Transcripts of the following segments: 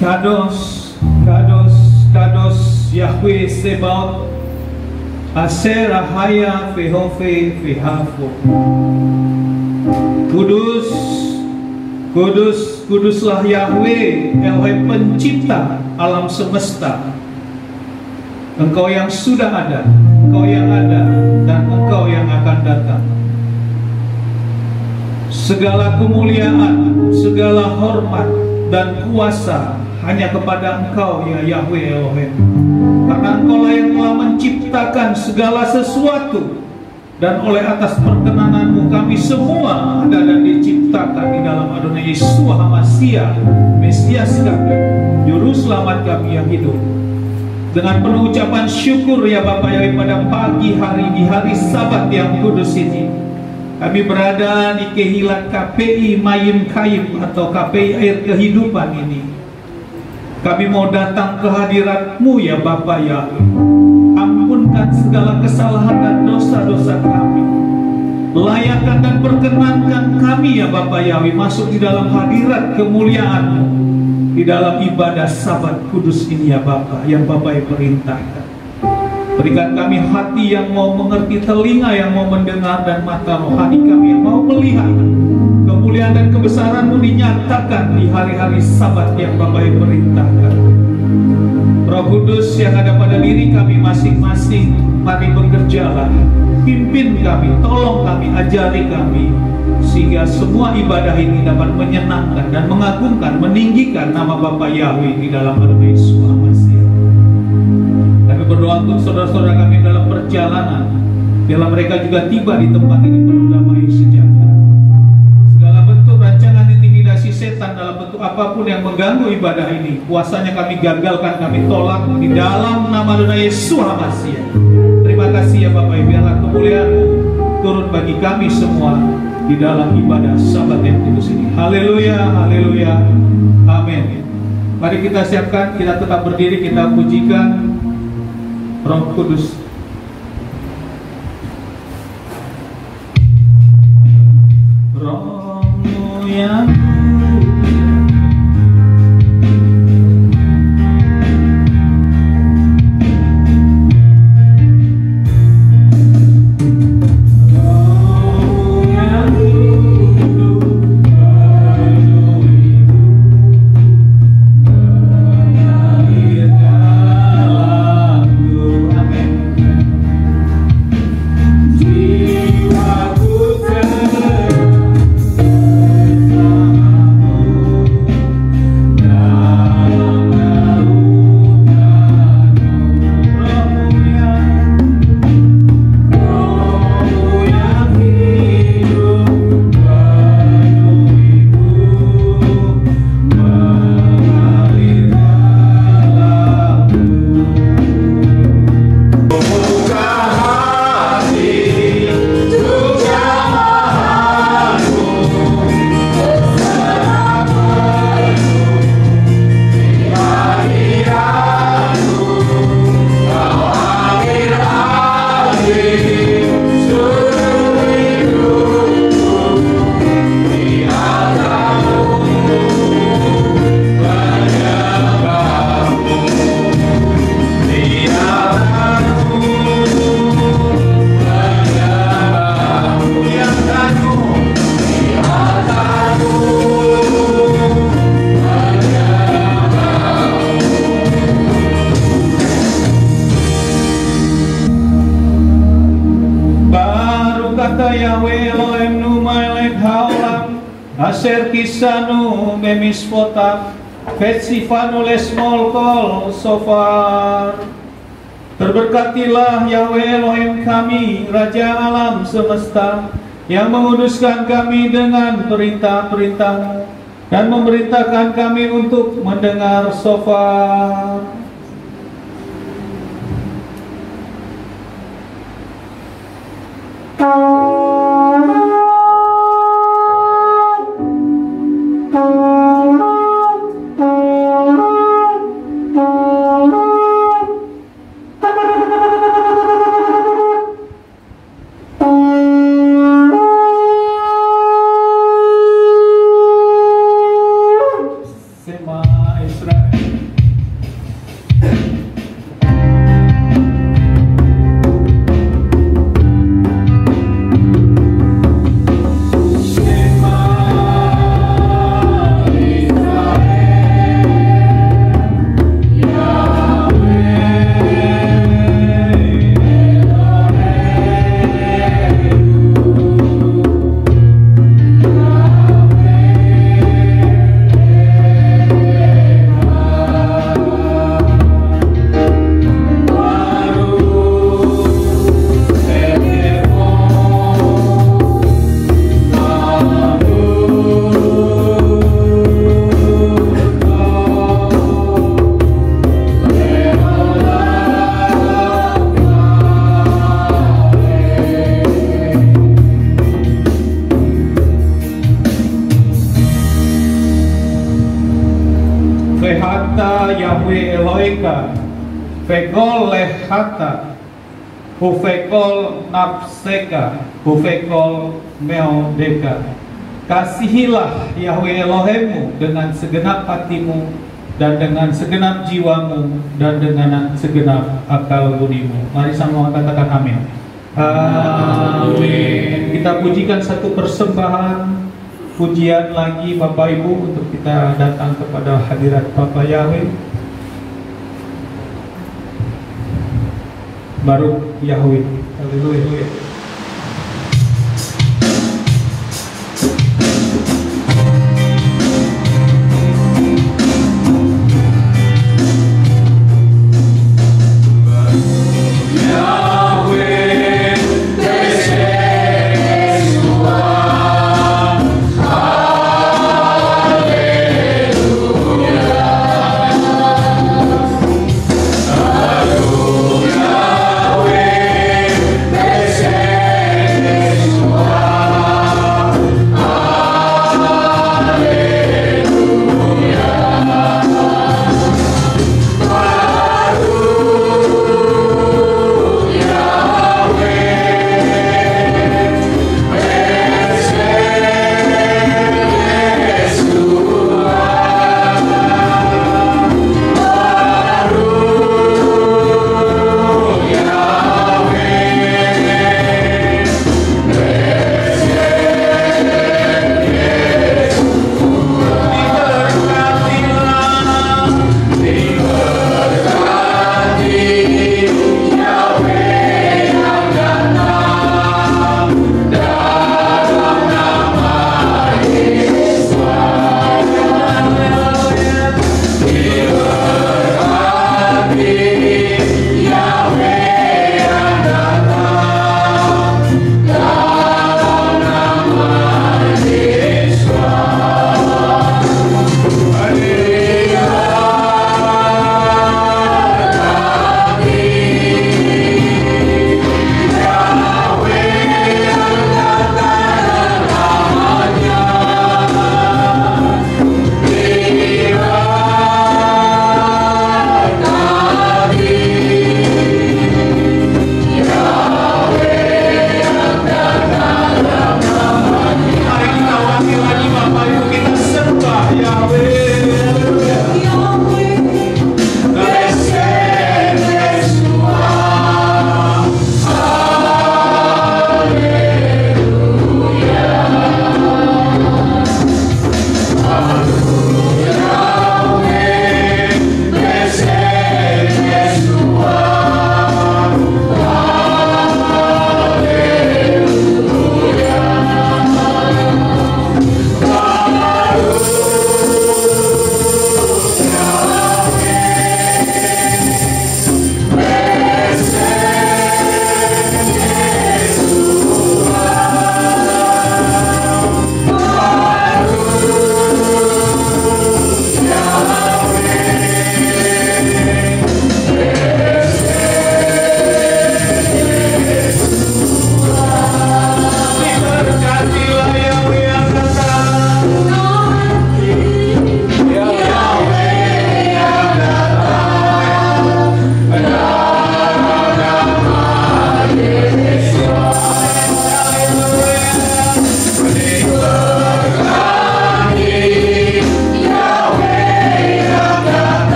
Kados, Kados, Kados, Yahweh Sebaot, Asher Ahaya Vehove Vehavo. Kudus, Kudus, Kuduslah Yahweh, Elohim pencipta alam semesta. Engkau yang sudah ada, Engkau yang ada, dan Engkau yang akan datang. Segala kemuliaan, segala hormat, dan kuasa hanya kepada Engkau ya Yahweh Elohim. Karena Engkaulah yang telah menciptakan segala sesuatu, dan oleh atas perkenananmu kami semua ada dan diciptakan di dalam Adonai Yesus HaMashiach, Mesias kami, Juru Selamat kami yang hidup. Dengan penuh ucapan syukur ya Bapa Yahweh, pada pagi hari di hari Sabat yang kudus ini, kami berada di Kehilat KPI Mayim Kaim atau KPI Air Kehidupan ini. Kami mau datang ke hadirat-Mu ya Bapa Yahweh. Ampunkan segala kesalahan dan dosa-dosa kami. Layakkan dan perkenankan kami ya Bapa Yahweh masuk di dalam hadirat kemuliaan-Mu, di dalam ibadah Sabat kudus ini ya Bapa, yang Bapa yang perintahkan. Berikan kami hati yang mau mengerti, telinga yang mau mendengar, dan mata rohani kami yang mau melihat kemuliaan dan kebesaran-Mu dinyatakan di hari-hari Sabat yang Bapa yang perintahkan. Roh Kudus yang ada pada diri kami masing-masing, mari bekerjalah. Pimpin kami, tolong kami, ajari kami, sehingga semua ibadah ini dapat menyenangkan dan mengagungkan, meninggikan nama Bapa Yahweh di dalam Adonai Yesus HaMashiach. Kami berdoa untuk saudara-saudara kami dalam perjalanan, biarlah mereka juga tiba di tempat ini penuh damai sejahtera. Segala bentuk rancangan intimidasi setan dalam bentuk apapun yang mengganggu ibadah ini, kuasanya kami gagalkan, kami tolak di dalam nama Adonai Yesus HaMashiach. Terima kasih ya Bapak, biarlah kemuliaan-Mu turun bagi kami semua di dalam ibadah Sabat yang kudus ini. Haleluya, haleluya, amin. Mari kita siapkan, kita tetap berdiri, kita pujikan Roh Kudus. Roh-Mu yang Asher kisanu memispotam Vetsifanu lesmolkol sofar. Terberkatilah Yahweh Elohim kami, Raja alam semesta, yang menguduskan kami dengan perintah-perintah-Mu dan memerintahkan kami untuk mendengar sofar. Israel. ata Yahweh Eloheka, vegol lehata, huvekol nafseka, huvekol meodeka. Kasihilah Yahweh Elohemu dengan segenap hatimu, dan dengan segenap jiwamu, dan dengan segenap akal budimu. Mari sama katakan amin. Amin. Kita pujikan satu persembahan pujian lagi Bapak Ibu untuk kita datang kepada hadirat Bapa Yahweh. Baru Yahweh. Haleluya.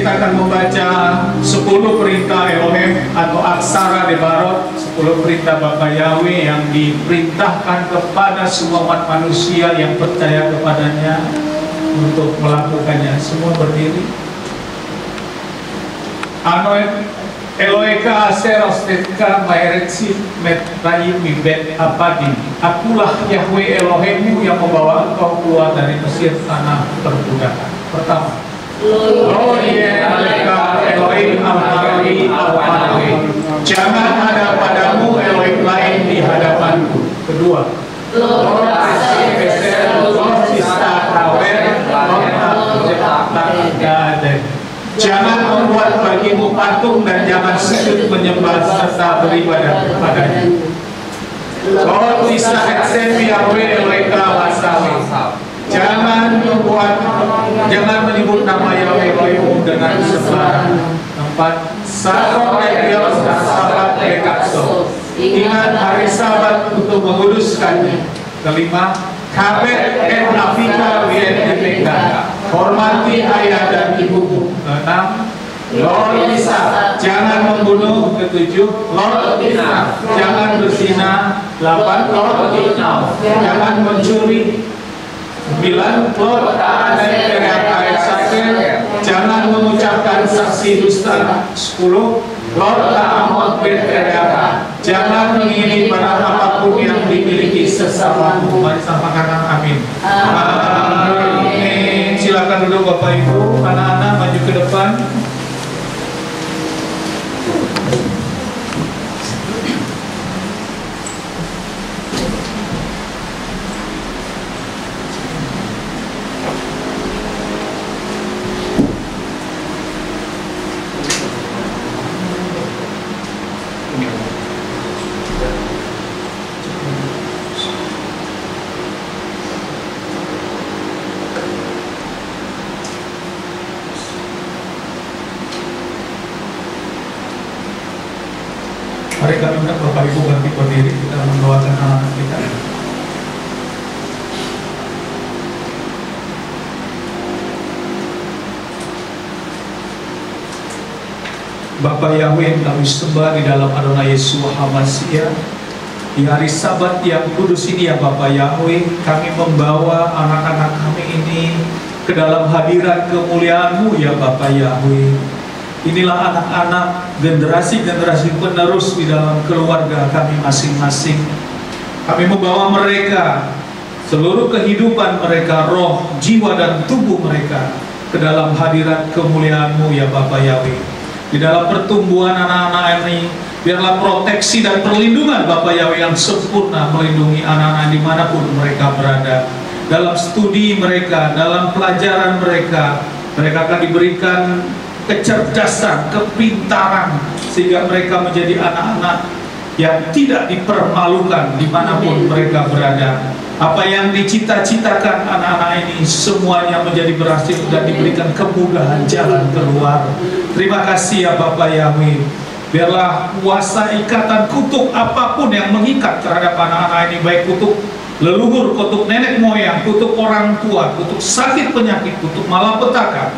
kita akan membaca 10 perintah Elohim atau aksara Debarot 10 perintah Bapa Yahweh yang diperintahkan kepada semua umat manusia yang percaya kepadanya untuk melakukannya. Semua berdiri. Anoet Eloeka aseros tetka maeretsi metraim mibet apadi. Akulah Yahweh Elohimmu yang membawa engkau keluar dari Mesir, tanah perbudakan. Pertama, Lo Aleka Elohim Al-Harawi Al-Harawi. Jangan ada padamu Elohim lain di hadapanku. Kedua, Lo Asy Beser Lo Sista Tawer Lo. Jangan membuat bagimu patung dan jangan sujud menyembah serta beribadah kepadanya. Lo Sista Eksen Yahweh Elohika Wasawi. Jangan menyebut nama Yahweh Elohimmu dengan sembarang. 4. Sabat Ekios dan Sabat Ekakso. Ingat hari Sabat untuk menguduskannya. 5. Kabet et Afika wien epeka. Hormati ayah dan ibumu. 6. Lord Isa, jangan membunuh. 7. Lord Isa, jangan berzina. 8. Lord Isa, jangan mencuri. 9. Lord jangan mengucapkan saksi dusta. 10. Lord jangan mengingini barang apapun yang dimiliki sesamamu. Mari samakan amin. Amin. Silakan duduk Bapak Ibu, anak-anak maju ke depan. Mari kami undang Bapak Ibu ganti berdiri, kita mendoakan anak-anak kita. Bapa Yahweh yang kami sembah di dalam Adonai Yeshua HaMashiach, di hari Sabat yang kudus ini ya Bapa Yahweh, kami membawa anak-anak kami ini ke dalam hadirat kemuliaan-Mu ya Bapa Yahweh. Inilah anak-anak generasi-generasi penerus di dalam keluarga kami masing-masing. Kami membawa mereka, seluruh kehidupan mereka, roh, jiwa, dan tubuh mereka ke dalam hadirat kemuliaan-Mu ya Bapa Yahweh. Di dalam pertumbuhan anak-anak ini, biarlah proteksi dan perlindungan Bapa Yahweh yang sempurna melindungi anak-anak dimanapun mereka berada. Dalam studi mereka, dalam pelajaran mereka, mereka akan diberikan kecerdasan, kepintaran, sehingga mereka menjadi anak-anak yang tidak dipermalukan dimanapun mereka berada. Apa yang dicita-citakan anak-anak ini semuanya menjadi berhasil dan diberikan kemudahan jalan keluar. Terima kasih ya Bapak Yahweh. Biarlah kuasa ikatan kutuk apapun yang mengikat terhadap anak-anak ini, baik kutuk leluhur, kutuk nenek moyang, kutuk orang tua, kutuk sakit penyakit, kutuk malapetaka,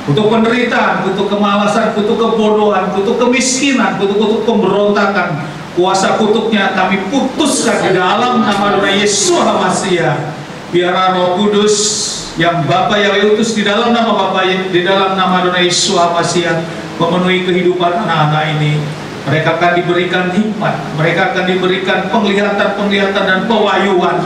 kutuk penderitaan, kutuk kemalasan, kutuk kebodohan, kutuk kemiskinan, kutuk pemberontakan, kuasa kutuknya kami putuskan di dalam nama Adonai Yeshua HaMashiach. Biar Roh Kudus yang Bapa Yahweh utus di dalam nama Bapa, di dalam nama Adonai Yeshua HaMashiach memenuhi kehidupan anak-anak ini. Mereka akan diberikan hikmat, mereka akan diberikan penglihatan-penglihatan dan pewahyuan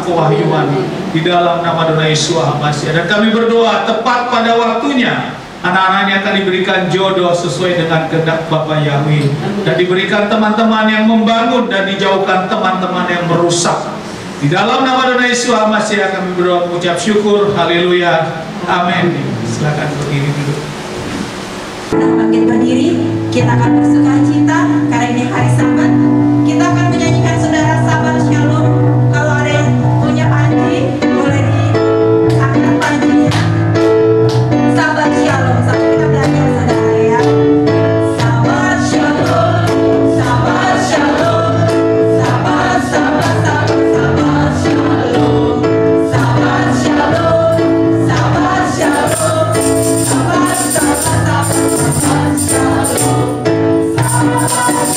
di dalam nama Adonai Yeshua HaMashiach. Dan kami berdoa tepat pada waktunya anak-anaknya akan diberikan jodoh sesuai dengan kehendak Bapa Yahweh, dan diberikan teman-teman yang membangun dan dijauhkan teman-teman yang merusak. Di dalam nama Adonai Yeshua HaMashiach kami berdoa mengucap syukur. Haleluya. Amin. Silakan berdiri dulu. Bangkit berdiri, kita akan bersuka cita karena ini hari Sabat. Kita akan menyanyikan saudara Sabat Shalom. Kalau ada yang punya panji, boleh diangkat panjinya. Sabat Shalom, sampai kita belajar saudara ya. Sabat Shalom, Sabat Shalom, Sabat, Sabat, Sabat, Sabat Shalom, Sabat Shalom, Sabat Shalom, Sabat, Sabat, Sabat, Sabat Shalom, Sabat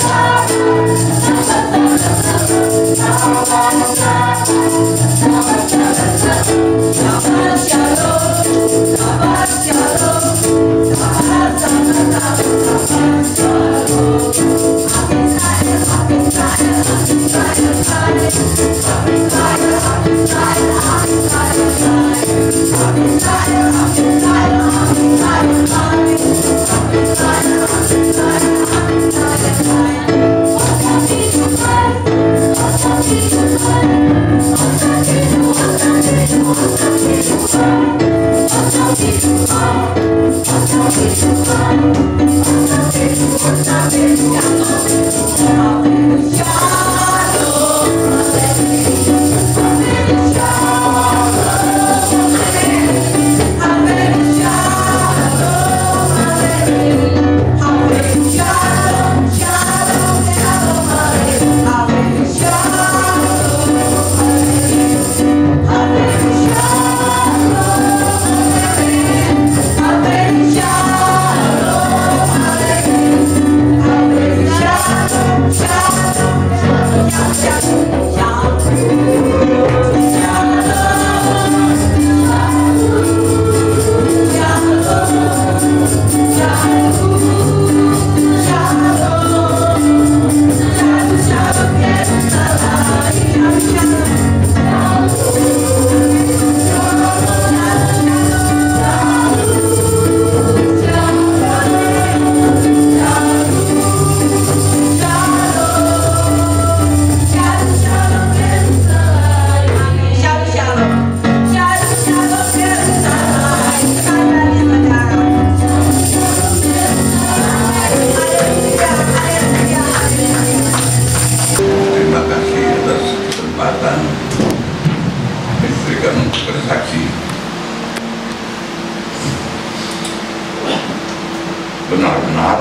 benar-benar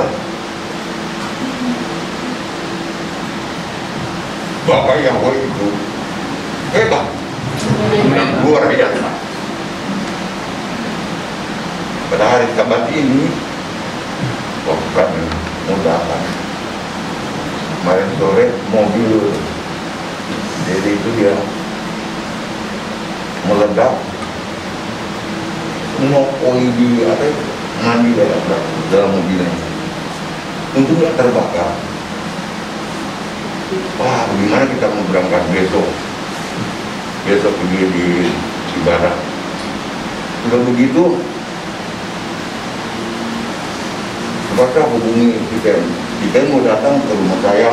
Bapak Yahweh itu hebat dan luar biasa. Pada hari Sabat ini waktu kami mau datang kemarin sore, mobil jadi itu dia meledak, semua koi di atas mandi dalam mobilnya, untung nggak terbakar. Wah, bagaimana kita mau berangkat besok pergi di ibadah. Udah begitu terpaksa hubungi kita mau datang ke rumah saya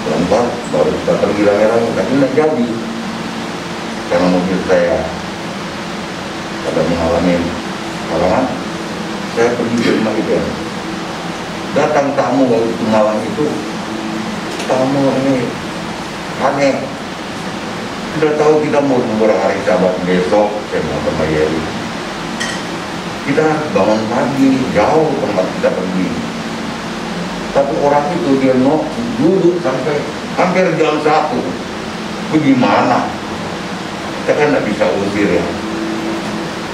lambat, baru kita tergilang-gilang, tapi nggak jadi karena mobil saya ada mengalami halangan. Saya pergi ke rumah itu, datang tamu waktu malam itu, tamu ini aneh. Sudah tahu kita mau hari Sabat besok, saya mau ke Mayeri. Kita bangun pagi, jauh tempat kita pergi. Tapi orang itu dia duduk sampai hampir jam 1. Bagaimana? Kita kan tidak bisa usir ya.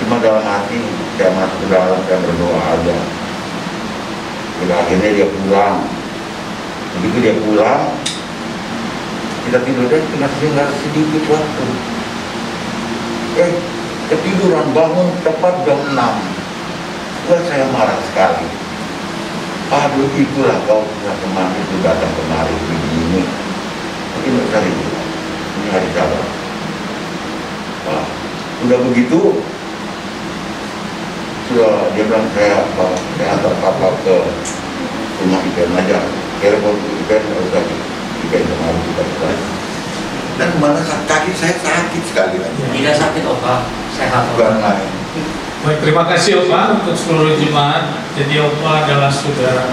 Cuma dalam hati, saya masuk ke dalam, saya berdoa aja. Udah akhirnya dia pulang. Begitu dia pulang, kita tidur dan tinggal sedikit waktu. Ketiduran, bangun tepat jam 6. Wah, saya marah sekali. Aduh, itulah kau teman itu datang kemari begini. Ini sekali ini hari Sabat. Nah, udah begitu, sudah dia bilang saya antar papa ke rumah Iken aja. Kira-kira Iken harus lagi. Iken kemarin kita selesai. Dan mana kaki saya sakit sekali aja. Tidak sakit, Opa, sehat. Bukan lain. Baik, terima kasih Opa untuk seluruh jemaat. Jadi Opa adalah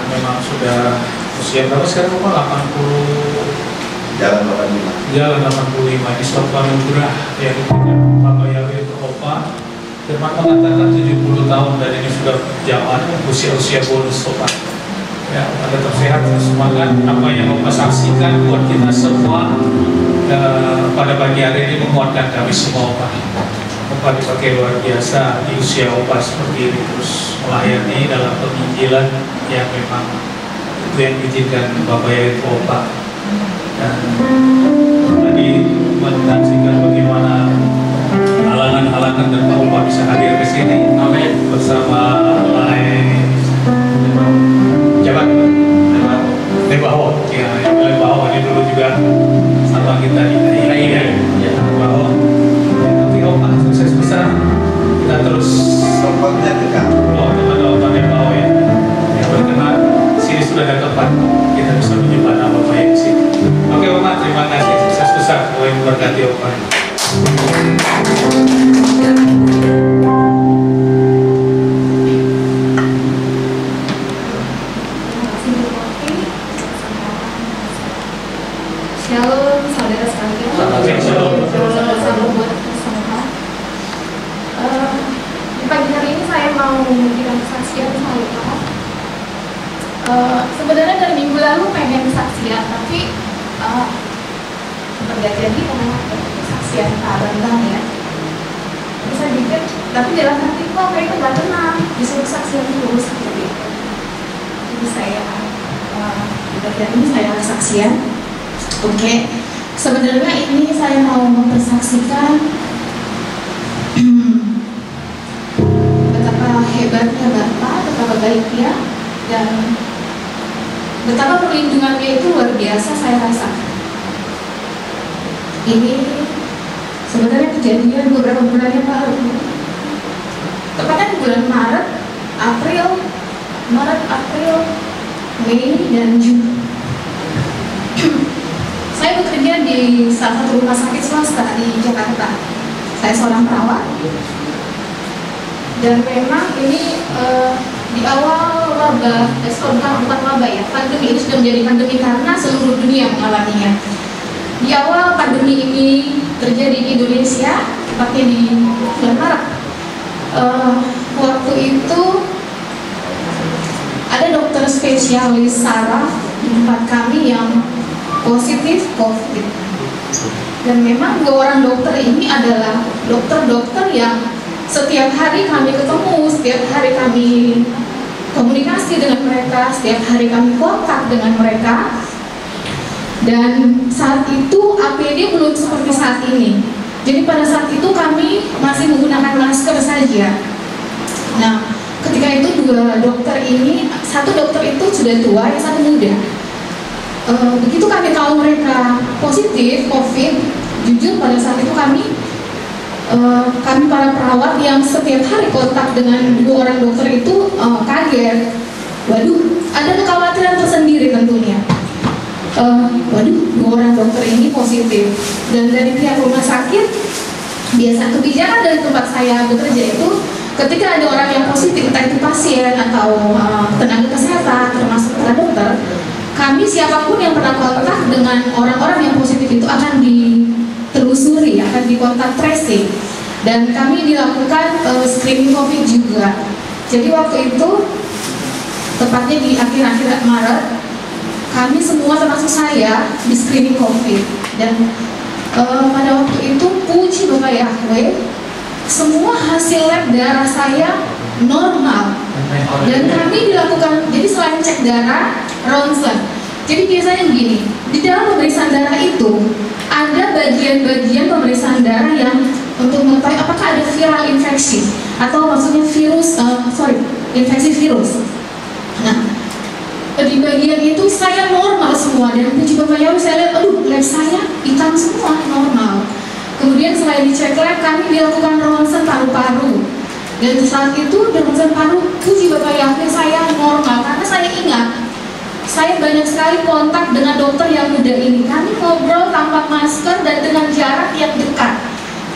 memang sudah usia berapa sekarang Opa? 80. Jalan 85. Jalan 85 di suatu anugerah yang diberikan Bapak Yahweh untuk Opa. Firman mengatakan 70 tahun dan ini sudah zaman usia bonus Opa. Ya, ada tersehat, semangat. Apa yang Opa saksikan buat kita semua pada pagi hari ini menguatkan kami semua Opa. Opa dipakai luar biasa di usia Opa seperti ini, terus melayani dalam penginjilan yang memang itu yang diizinkan Bapak yaitu Opa. Dan tadi menyaksikan bagaimana halangan-halangan dan Opa bisa hadir ke sini. Amin. Bersama jabat Lebaho, ya Lebaho ini dulu juga sama kita di Lebaho. Opa sukses besar, kita terus Tempatnya dekat. teman-teman yang mau ya berkenan sini sudah ada tempat kita bisa menyembah nama baik sini. Oke Opa, terima kasih, sukses besar, Tuhan memberkati Opa. sebenarnya dari minggu lalu pengen kesaksian, tapi nggak jadi karena kesaksian Pak Bambang ya. Terus saya pikir, tapi dalam hati kok kayak itu nggak tenang, disuruh kesaksian terus seperti itu. Jadi saya di bagian ini saya kesaksian. Oke, sebenarnya ini saya mau mempersaksikan betapa hebatnya Bapak, betapa baiknya, dan betapa perlindungannya itu luar biasa saya rasakan. Ini sebenarnya kejadian beberapa bulan yang lalu, tepatnya di bulan Maret, April, Mei, dan Juni. Saya bekerja di salah satu rumah sakit swasta di Jakarta. Saya seorang perawat, dan memang ini di awal wabah, bukan wabah ya, pandemi ini sudah menjadi pandemi karena seluruh dunia mengalaminya. Di awal pandemi ini terjadi di Indonesia, tepatnya di bulan Maret. Waktu itu ada dokter spesialis saraf di tempat kami yang positif COVID. Dan memang dua orang dokter ini adalah dokter-dokter yang setiap hari kami ketemu, setiap hari kami komunikasi dengan mereka, setiap hari kami kontak dengan mereka. Dan saat itu APD belum seperti saat ini. Jadi pada saat itu kami masih menggunakan masker saja. Nah, ketika itu dua dokter ini, satu dokter itu sudah tua, yang satu muda. Begitu kami tahu mereka positif COVID, jujur pada saat itu kami para perawat yang setiap hari kontak dengan dua orang dokter itu kaget. Waduh, ada kekhawatiran tersendiri tentunya. Waduh, dua orang dokter ini positif. Dan dari pihak rumah sakit, biasa kebijakan dari tempat saya bekerja itu, ketika ada orang yang positif, entah itu pasien atau tenaga kesehatan, termasuk para dokter, kami siapapun yang pernah kontak dengan orang-orang yang positif itu akan ditelusuri, akan dikontak tracing, dan kami dilakukan screening COVID juga. Jadi waktu itu, tepatnya di akhir-akhir Maret, kami semua termasuk saya di screening COVID. Dan pada waktu itu, puji Bapak Yahweh, semua hasil lab darah saya normal. Dan kami dilakukan, jadi selain cek darah, ronsen. Jadi biasanya begini, di dalam pemeriksaan darah itu ada bagian-bagian pemeriksaan darah yang untuk mengetahui apakah ada viral infeksi atau maksudnya virus, infeksi virus. Nah, di bagian itu saya normal semua, dan puji Bapak Yahweh saya lihat, aduh, lab saya hitam semua, normal. Kemudian selain dicek lab, kami dilakukan ronsen paru-paru. Dan saat itu ronsen paru, puji Bapak Yahweh saya normal, karena saya ingat saya banyak sekali kontak dengan dokter yang muda ini. Kami ngobrol tanpa masker dan dengan jarak yang dekat.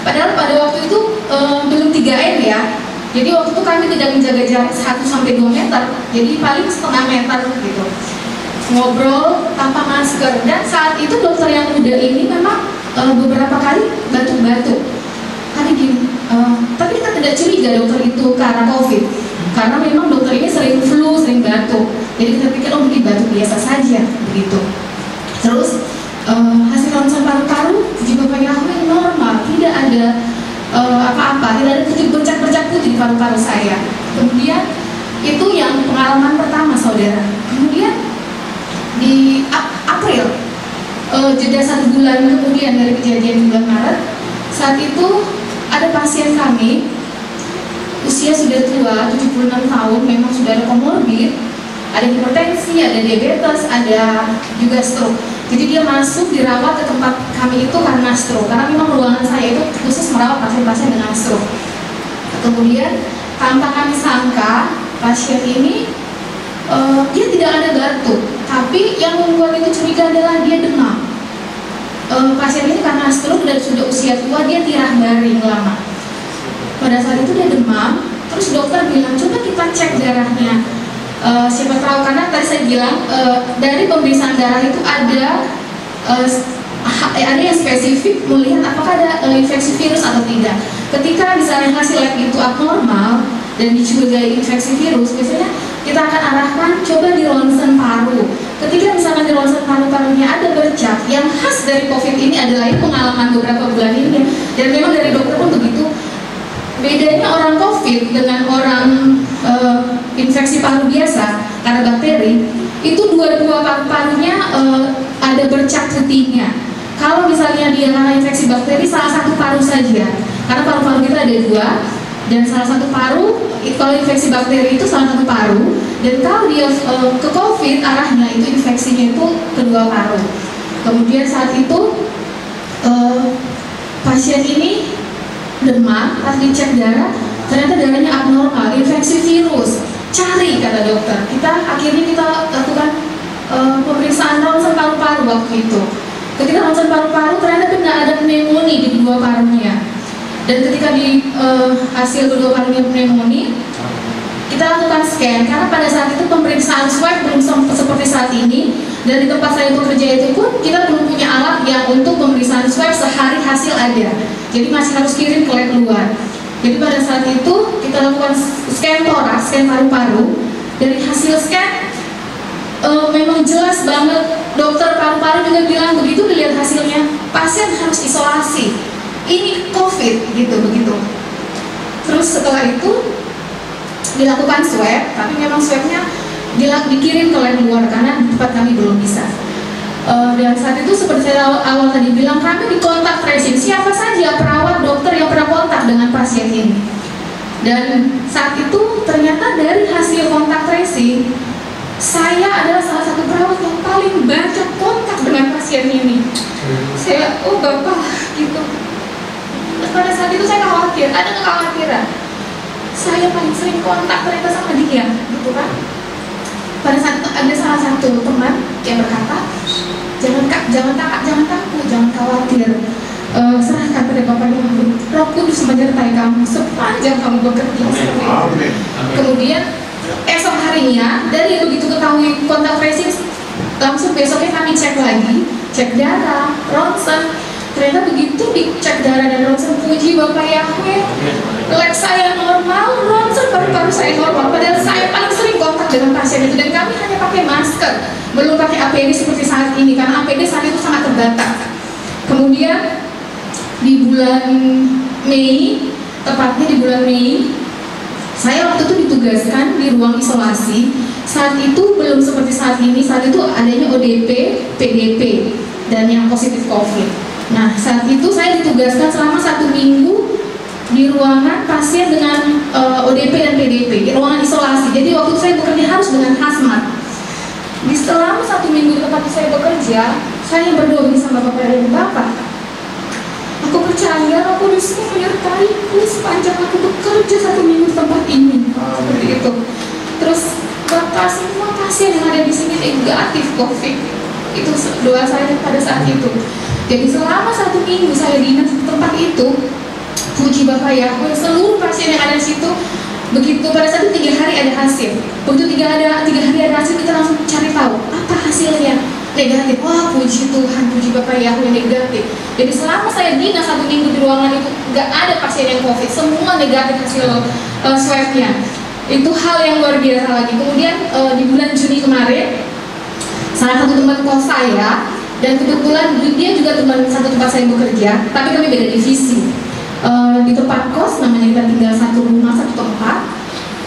Padahal pada waktu itu belum 3M ya. Jadi waktu itu kami tidak menjaga jarak 1-2 meter. Jadi paling setengah meter gitu. Ngobrol tanpa masker. Dan saat itu dokter yang muda ini memang beberapa kali batuk-batuk. Kami gini, tapi kita tidak curiga dokter itu karena COVID, karena memang dokter ini sering flu, sering batuk. Jadi kita pikir, oh mungkin batuk biasa saja, begitu. Terus hasil ronsen paru-paru, puji Bapak Yahweh normal, tidak ada apa-apa, tidak ada bercak-bercak putih di paru-paru saya. Kemudian itu yang pengalaman pertama, saudara. Kemudian di April, jeda 1 bulan kemudian dari kejadian bulan Maret, saat itu ada pasien kami, usia sudah tua, 76 tahun, memang sudah ada komorbid, ada hipertensi, ada diabetes, ada juga stroke. Jadi dia masuk dirawat ke tempat kami itu karena stroke, karena memang ruangan saya itu khusus merawat pasien-pasien dengan stroke. Kemudian tanpa kami sangka, pasien ini dia tidak ada batuk, tapi yang membuat itu curiga adalah dia demam. Pasien ini karena stroke dan sudah usia tua, dia tirah baring lama. Pada saat itu dia demam, terus dokter bilang coba kita cek darahnya. Siapa tahu, karena tadi saya bilang dari pemeriksaan darah itu ada yang spesifik melihat apakah ada infeksi virus atau tidak. Ketika misalnya hasil lab itu abnormal dan dicurigai infeksi virus, biasanya kita akan arahkan coba di ronsen paru ada lagi pengalaman beberapa bulan ini, dan memang dari dokter pun begitu. Bedanya orang COVID dengan orang infeksi paru biasa karena bakteri, itu dua-dua paru-parunya ada bercak putihnya. Kalau misalnya dia karena infeksi bakteri, salah satu paru saja, karena paru-paru kita ada dua, dan salah satu paru, kalau infeksi bakteri itu salah satu paru, dan kalau dia ke COVID arahnya itu infeksinya itu kedua paru. Kemudian saat itu pasien ini demam, pas dicek darah ternyata darahnya abnormal, infeksi virus. Cari, kata dokter. Akhirnya kita lakukan pemeriksaan ronsen paru-paru waktu itu. Ketika ronsen paru-paru ternyata benar ada pneumonia di kedua parunya. Dan ketika di hasil kedua parunya pneumonia, kita lakukan scan, karena pada saat itu pemeriksaan swab belum seperti saat ini, dan di tempat saya bekerja itu pun kita belum punya alat yang untuk pemeriksaan swab sehari hasil ada, jadi masih harus kirim ke lab luar. Jadi pada saat itu kita lakukan scan toraks, scan paru-paru. Dari hasil scan memang jelas banget, dokter paru-paru juga bilang begitu dilihat hasilnya pasien harus isolasi, ini COVID gitu begitu. Terus setelah itu dilakukan swab, tapi memang swabnya dikirim ke lab luar karena di tempat kami belum bisa. Dan saat itu seperti saya awal tadi bilang, kami di kontak tracing siapa saja perawat dokter yang pernah kontak dengan pasien ini. Dan saat itu ternyata dari hasil kontak tracing, saya adalah salah satu perawat yang paling banyak kontak dengan pasien ini. Saya, oh bapak gitu. Pada saat itu saya khawatir, ada kekhawatiran. Saya paling sering kontak ternyata sama dia, gitu kan? Pada saat itu ada salah satu teman yang berkata, jangan takut, jangan khawatir. Serahkan pada Bapak yang Maha, Roh Kudus menyertai kamu sepanjang kamu bekerja. Kemudian esok harinya, dari begitu ketahui kontak tracing, langsung besoknya kami cek lagi, cek darah, ronsen. Ternyata begitu dicek darah dan ronsen, puji Bapak Yahweh, lab saya normal, ronsen paru-paru saya normal. Padahal saya paling sering kontak dengan pasien itu, dan kami hanya pakai masker, belum pakai APD seperti saat ini, karena APD saat itu sangat terbatas. Kemudian di bulan Mei, tepatnya di bulan Mei, saya waktu itu ditugaskan di ruang isolasi. Saat itu belum seperti saat ini, saat itu adanya ODP, PDP, dan yang positif COVID. Nah, saat itu saya ditugaskan selama 1 minggu di ruangan pasien dengan ODP dan PDP, di ruangan isolasi. Jadi waktu saya bekerja harus dengan hazmat. Di selama 1 minggu di tempat saya bekerja, saya berdoa sama Bapak dan Bapak. Aku percaya Roh Kudus menyertaiku sepanjang aku bekerja 1 minggu di tempat ini. Seperti itu. Terus Bapak, semua pasien yang ada di sini negatif COVID. Itu doa saya pada saat itu. Jadi selama 1 minggu saya dinas di tempat itu, puji Bapak Yahweh, seluruh pasien yang ada di situ, begitu pada saat itu 3 hari ada hasil. Begitu 3 hari ada hasil, kita langsung cari tahu apa hasilnya. Negatif. Wah, puji Tuhan, puji Bapak Yahweh, negatif. Jadi selama saya dinas 1 minggu di ruangan itu, nggak ada pasien yang COVID, semua negatif hasil swabnya. Itu hal yang luar biasa lagi. Kemudian di bulan Juni kemarin, salah satu teman kos saya, dan kebetulan dia juga teman satu tempat saya bekerja, tapi kami beda divisi. Di tempat kos, namanya kita tinggal satu rumah, satu tempat.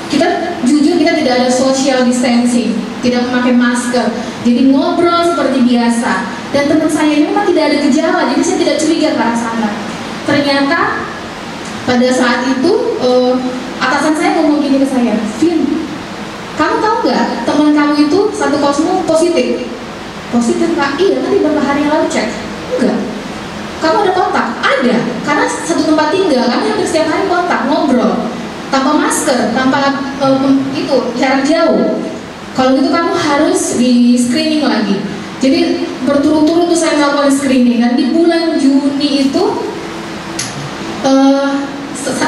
Kita jujur kita tidak ada social distancing, tidak memakai masker, jadi ngobrol seperti biasa. Dan teman saya ini memang tidak ada gejala, jadi saya tidak curiga ke arah sana. Ternyata pada saat itu atasan saya ngomong gini ke saya, Vin, kamu tahu nggak teman kamu itu satu kosmu positif? Positif Kak? Iya, tadi beberapa hari yang lalu cek. Enggak. Kamu ada kontak? Ada, karena satu tempat tinggal, kami hampir setiap hari kontak, ngobrol tanpa masker, tanpa itu jarak jauh. Kalau gitu kamu harus di screening lagi. Jadi berturut-turut tuh saya melakukan screening, dan di bulan Juni itu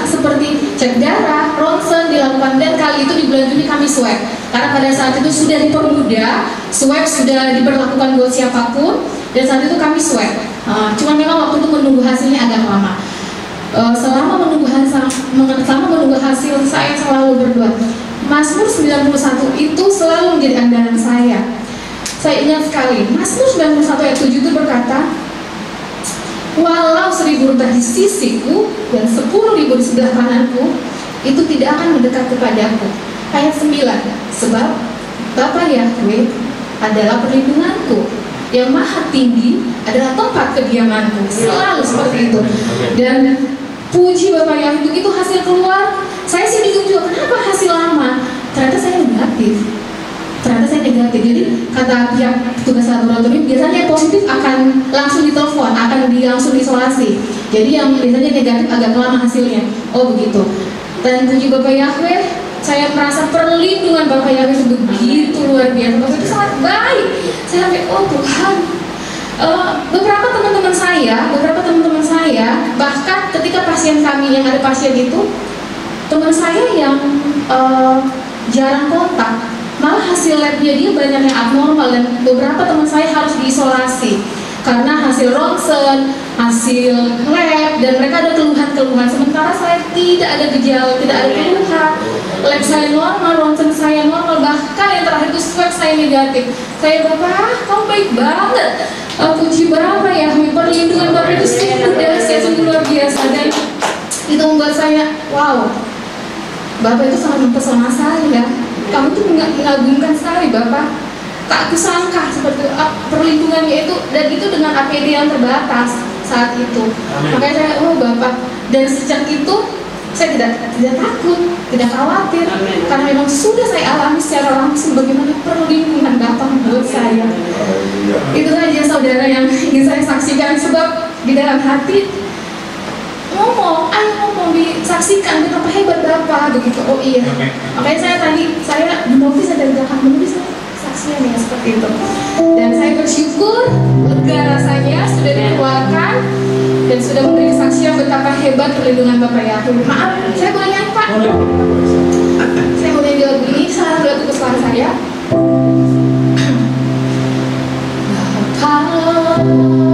seperti cek darah, ronsen dilakukan, dan kali itu di bulan Juni kami swab. Karena pada saat itu sudah dipermudah, swab sudah diberlakukan buat siapapun, dan saat itu kami swab. Cuma memang waktu itu menunggu hasilnya agak lama. Selama menunggu hasil, saya selalu berdoa. Mazmur 91 itu selalu menjadi andalan saya. Saya ingat sekali, Mazmur 91 ayat 7 itu berkata, walau 1.000 rupiah di sisiku dan 10.000 di sebelah kananku, itu tidak akan mendekat kepadaku. Ayat 9, sebab Bapa Yahweh adalah perlindunganku, yang maha tinggi adalah tempat kediamanku. Selalu seperti itu. Dan puji Bapak Yahweh, begitu hasil keluar, saya sih bingung juga, kenapa hasil lama? Ternyata saya negatif. Jadi kata pihak petugas laboratorium, biasanya positif akan langsung ditelepon, akan langsung diisolasi. Jadi yang biasanya negatif agak lama hasilnya. Oh begitu. Dan puji Bapak Yahweh, saya merasa perlindungan Bapak Yahweh itu begitu luar biasa. Bapak itu sangat baik. Saya sampai, oh Tuhan. Beberapa teman-teman saya, bahkan ketika pasien kami yang ada pasien itu, teman saya yang jarang kontak, malah hasil labnya dia banyak yang abnormal, dan beberapa teman saya harus diisolasi karena hasil ronsen, hasil lab, dan mereka ada keluhan-keluhan. Sementara saya tidak ada gejala, tidak ada keluhan. Lab saya normal, ronsen saya normal, bahkan yang terakhir itu swab saya negatif. Saya, Bapak, kamu baik banget. Puji Bapak ya, perlindungan Bapak itu sungguh dahsyat, sungguh luar biasa, dan itu membuat saya, wow, Bapak itu sangat mempesona saya. Kamu tuh mengagumkan sekali Bapak. Tak kusangka seperti perlindungannya itu, dan itu dengan APD yang terbatas saat itu. Amin. Makanya saya, oh Bapak, dan sejak itu saya tidak takut, tidak khawatir. Amin. Karena memang sudah saya alami secara langsung bagaimana perlindungan Bapak buat saya. Itu saja saudara yang ingin saya saksikan, sebab di dalam hati ngomong disaksikan betapa hebat Bapak begitu. Oh iya. Makanya saya menulis dari belakang, menulis saksian ya seperti itu. Dan saya bersyukur lega rasanya sudah dikeluarkan dan sudah memberi kesaksian betapa hebat perlindungan Bapak Yahweh. Maaf, saya boleh nyanyi Pak? Saya boleh nyanyi lagu ini, salah lagu kesukaan saya. Hallelujah.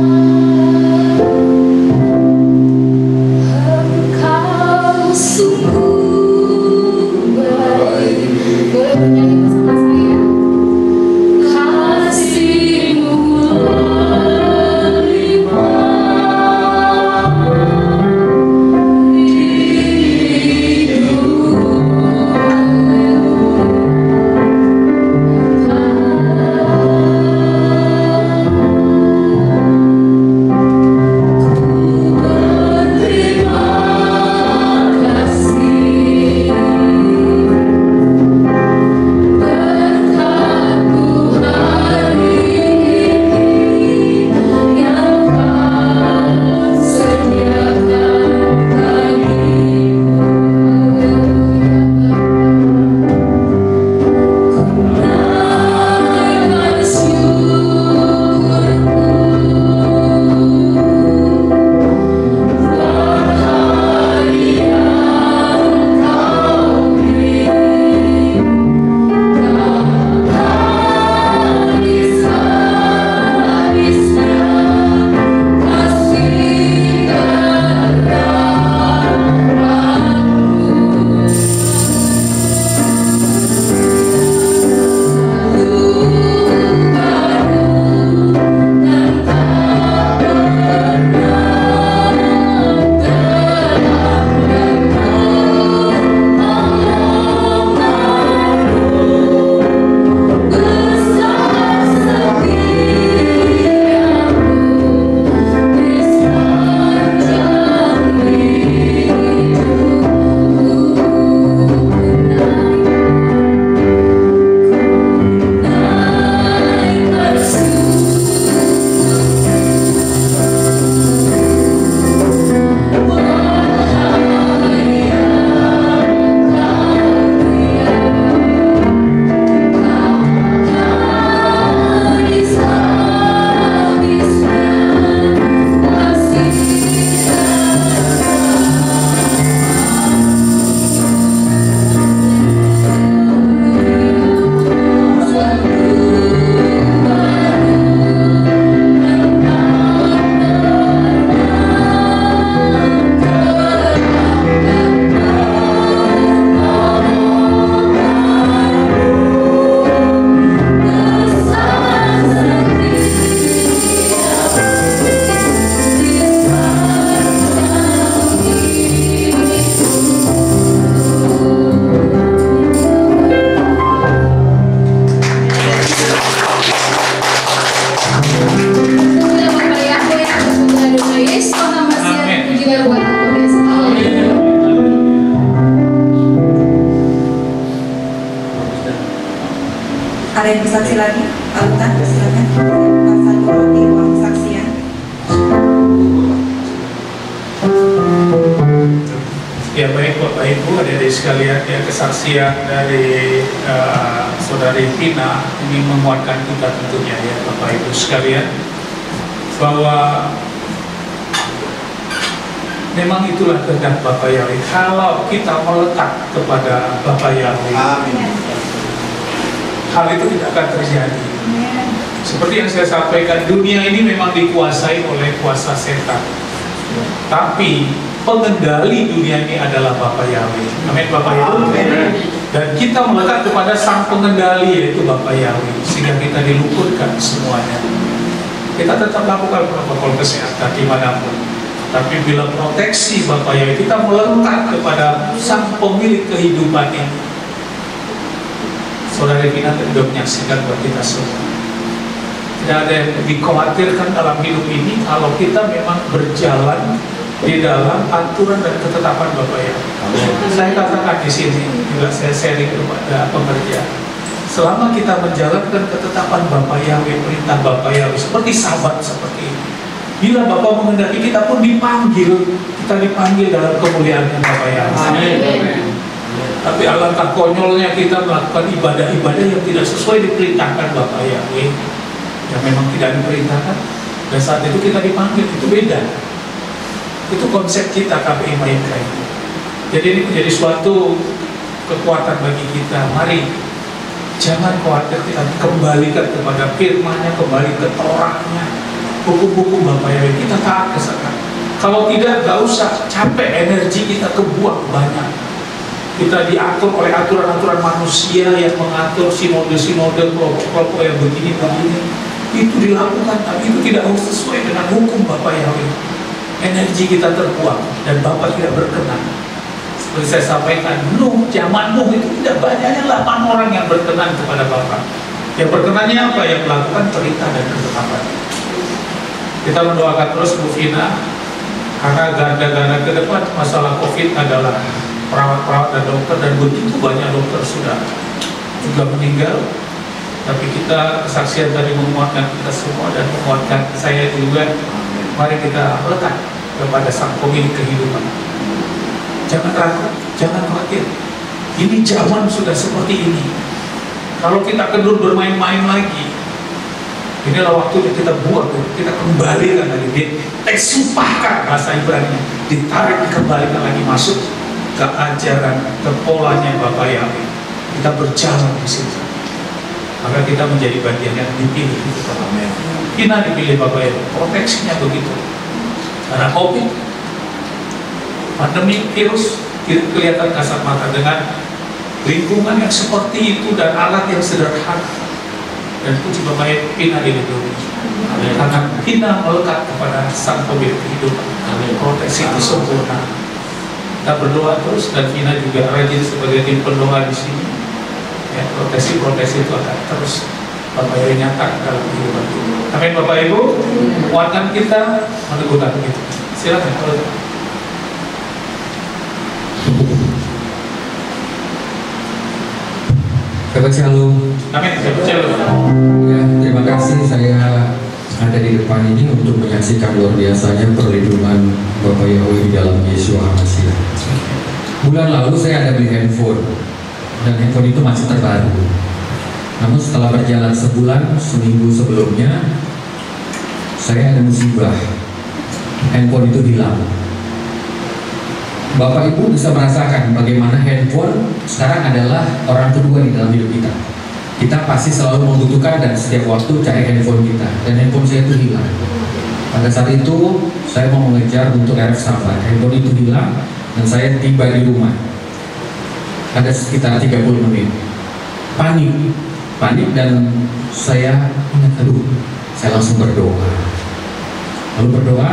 saksi lagi, Pak Lutan, silakan. Pasal 2 di ruang kesaksian. Ya baik Bapak Ibu, adik-adik sekalian, ya kesaksian dari Saudari Vina ini menguatkan kita tentunya ya Bapak Ibu sekalian, bahwa memang itulah kehendak Bapa Yahweh. Kalau kita melekat kepada Bapa Yahweh, hal itu tidak akan terjadi. Seperti yang saya sampaikan, dunia ini memang dikuasai oleh kuasa setan, tapi pengendali dunia ini adalah Bapa Yahweh. Amin Bapak Yahweh. Dan kita melekat kepada sang pengendali, yaitu Bapa Yahweh, sehingga kita diluputkan semuanya. Kita tetap lakukan protokol kesehatan dimanapun, tapi bila proteksi Bapa Yahweh, kita melekat kepada sang pemilik kehidupan ini. Saudari Vina sudah menyaksikan buat kita semua. Tidak ada yang dikhawatirkan dalam hidup ini kalau kita memang berjalan di dalam aturan dan ketetapan Bapak Yahweh. Saya katakan di sini juga, saya sharing kepada pengerja, selama kita menjalankan ketetapan Bapak Yahweh, perintah Bapak Yahweh, seperti sahabat seperti ini, bila Bapak menghendaki, kita pun dipanggil, kita dipanggil dalam kemuliaan Bapak Yahweh. Tapi alangkah konyolnya kita melakukan ibadah-ibadah yang tidak sesuai diperintahkan Bapak Yahweh, yang memang tidak diperintahkan, dan saat itu kita dipanggil, itu beda. Itu konsep kita KPI Maika itu. Jadi ini menjadi suatu kekuatan bagi kita. Mari jangan khawatir, kita kembalikan kepada firman-Nya, kembali ke Torah-Nya, hukum-hukum Bapak Yahweh, kita taat ke sana. Kalau tidak, gak usah capek, energi kita kebuang banyak. Kita diatur oleh aturan-aturan manusia yang mengatur sinode-sinode, kelompok-kelompok yang begini-begini. Itu dilakukan, tapi itu tidak sesuai dengan hukum Bapak Yahweh. Energi kita terbuang dan Bapak tidak berkenan. Seperti saya sampaikan, zaman Nuh itu tidak banyaknya 8 orang yang berkenan kepada Bapak. Yang berkenannya apa? Yang melakukan perintah dan ketetapan. Kita mendoakan terus Bu Vina, karena ganda-ganda ke depan masalah COVID adalah perawat-perawat dan dokter, dan begitu banyak dokter sudah juga meninggal. Tapi kita kesaksian tadi menguatkan kita semua dan menguatkan saya juga. Mari kita lekat kepada sang pemilik kehidupan. Jangan ragu, jangan khawatir. Ini zaman sudah seperti ini. Kalau kita kendor bermain-main lagi, inilah waktunya kita buat, kita kembalikan lagi, disumpahkan bahasa Ibrani, ditarik, dikembalikan lagi masuk ke ajaran, ke polanya Bapak Yahweh. Kita berjalan di situ, maka kita menjadi bagian yang dipilih. Kita dipilih Bapak Yahweh, proteksinya begitu. Karena COVID, pandemi, virus tidak kelihatan kasat mata, dengan lingkungan yang seperti itu dan alat yang sederhana. Dan puji Bapak Yahweh, Vina dilindungi. Karena Vina melekat kepada sang pemilik kehidupan. Proteksi itu sempurna. Kita berdoa terus, dan Vina juga rajin sebagai tim pendoa di sini. Ya, proteksi itu akan terus Bapak Yahweh nyatakan dalam kehidupan kita. Amin Bapak Ibu, kuatkan kita, meneguhkan kita. Silakan. Shabbat Shalom. Amin. Shabbat Shalom. Ya, terima kasih saya ada di depan ini untuk menyaksikan luar biasanya perlindungan Bapak Yahweh di dalam Yesua HaMashiach. Bulan lalu saya ada beli handphone, dan handphone itu masih terbaru. Namun setelah berjalan sebulan, seminggu sebelumnya, saya ada musibah. Handphone itu hilang. Bapak Ibu bisa merasakan bagaimana handphone sekarang adalah orang kedua di dalam hidup kita. Kita pasti selalu membutuhkan dan setiap waktu cari handphone kita. Dan handphone saya itu hilang. Pada saat itu saya mau mengejar untuk RF Sabar. Handphone itu hilang dan saya tiba di rumah. Ada sekitar 30 menit. Panik dan saya ingat, aduh, saya langsung berdoa. Lalu berdoa,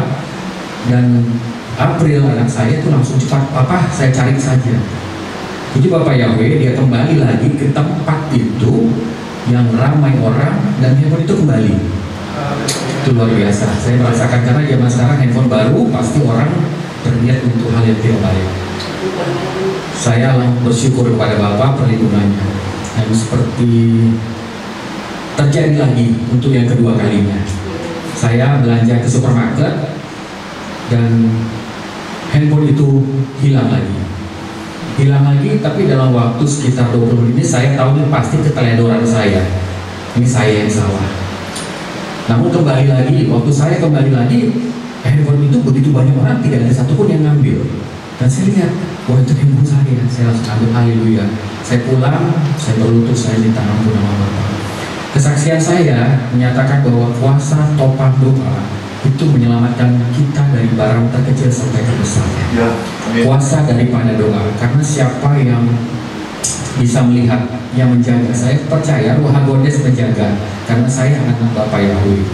dan April anak saya itu langsung cepat, Papa saya cari saja. Puji Bapak Yahweh, dia kembali lagi ke tempat itu yang ramai orang, dan handphone itu kembali. Itu luar biasa. Saya merasakan, karena zaman sekarang handphone baru pasti orang berniat untuk hal yang tidak baik. Saya bersyukur kepada Bapak perlindungannya. Dan seperti terjadi lagi untuk yang kedua kalinya. Saya belanja ke supermarket dan handphone itu hilang lagi. Tapi dalam waktu sekitar 20 menit saya tahu ini pasti keteledoran saya. Ini saya yang salah. Namun kembali lagi, waktu saya kembali lagi, handphone itu begitu banyak orang, tidak ada satupun yang ngambil. Dan saya lihat, wah itu handphone saya langsung ambil, haleluya. Saya pulang, saya berlutut, saya minta ampun sama Bapak. Kesaksian saya menyatakan bahwa kuasa topang doa itu menyelamatkan kita dari barang terkecil sampai terbesar. Ya, Kuasa daripada doa, karena siapa yang bisa melihat, yang menjaga, saya percaya Roh HaGodes menjaga, karena saya anak Bapak Yahweh.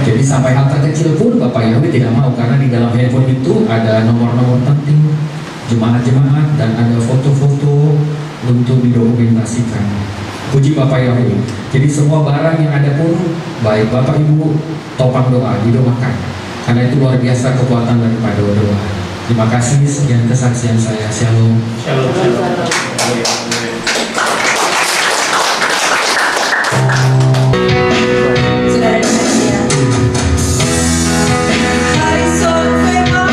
Jadi sampai hal terkecil pun Bapak Yahweh tidak mau, karena di dalam handphone itu ada nomor-nomor penting jemaat-jemaat dan ada foto-foto untuk didokumentasikan. Puji Bapak Yahweh. Jadi semua barang yang ada pun baik Bapak Ibu topang doa, didoakan. Karena itu luar biasa kekuatan daripada doa. Terima kasih, sekian kesaksian saya. Shalom. Shalom. Sudah ada ya. Harison Fema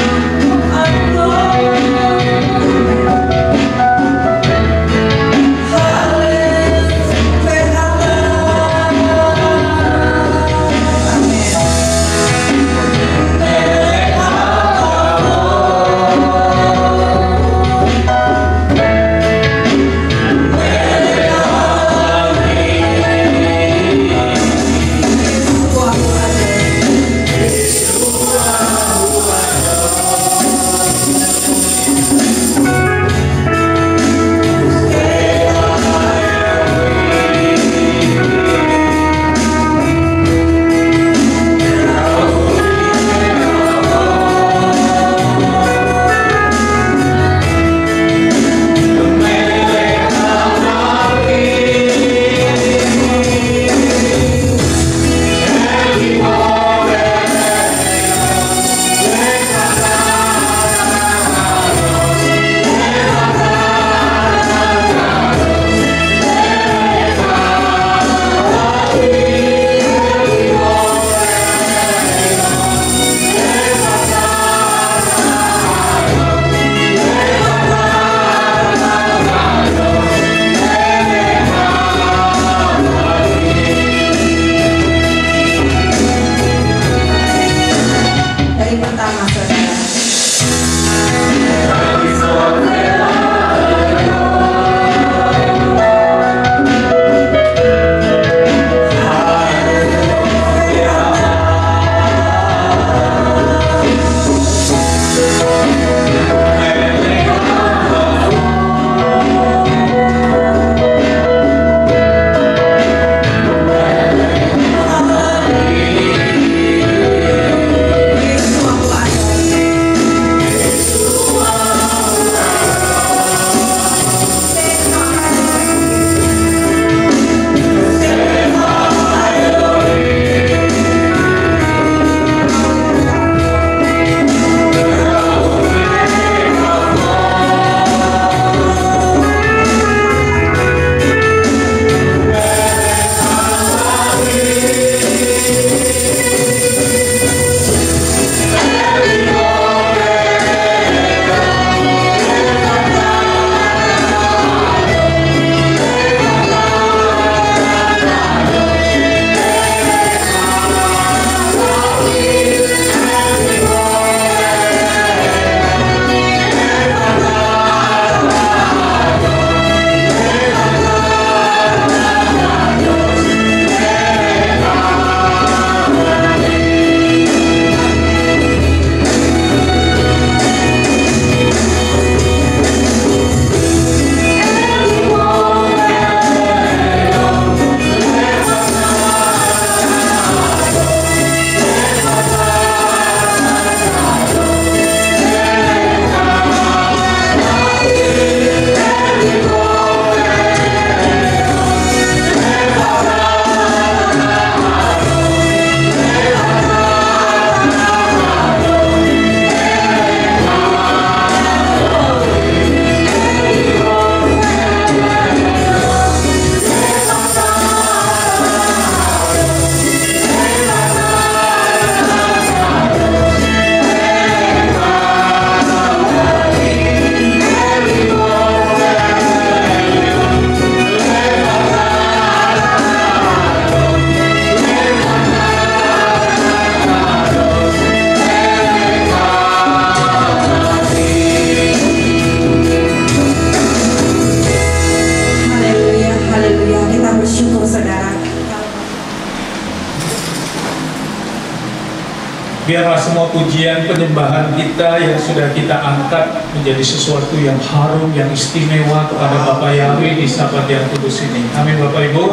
Biarlah semua pujian penyembahan kita yang sudah kita angkat menjadi sesuatu yang harum, yang istimewa kepada Bapa Yahweh di Sabat yang kudus ini. Amin Bapak Ibu.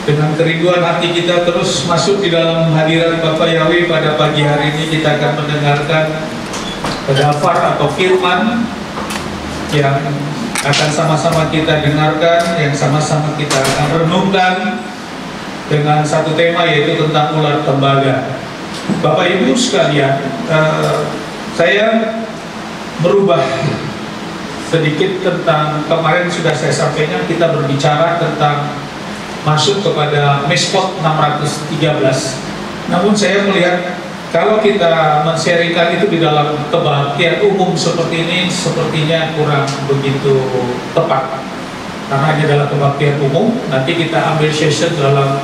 Dengan kerinduan hati kita terus masuk di dalam hadirat Bapa Yahweh pada pagi hari ini, kita akan mendengarkan pedafar atau firman yang akan sama-sama kita dengarkan, yang sama-sama kita akan renungkan dengan satu tema, yaitu tentang ular tembaga. Bapak Ibu sekalian, saya merubah sedikit tentang kemarin sudah saya sampaikan, kita berbicara tentang masuk kepada Mishpot 613. Namun saya melihat kalau kita men-sharingkan itu di dalam kebaktian umum seperti ini, sepertinya kurang begitu tepat. Karena ini adalah kebaktian umum, nanti kita ambil session dalam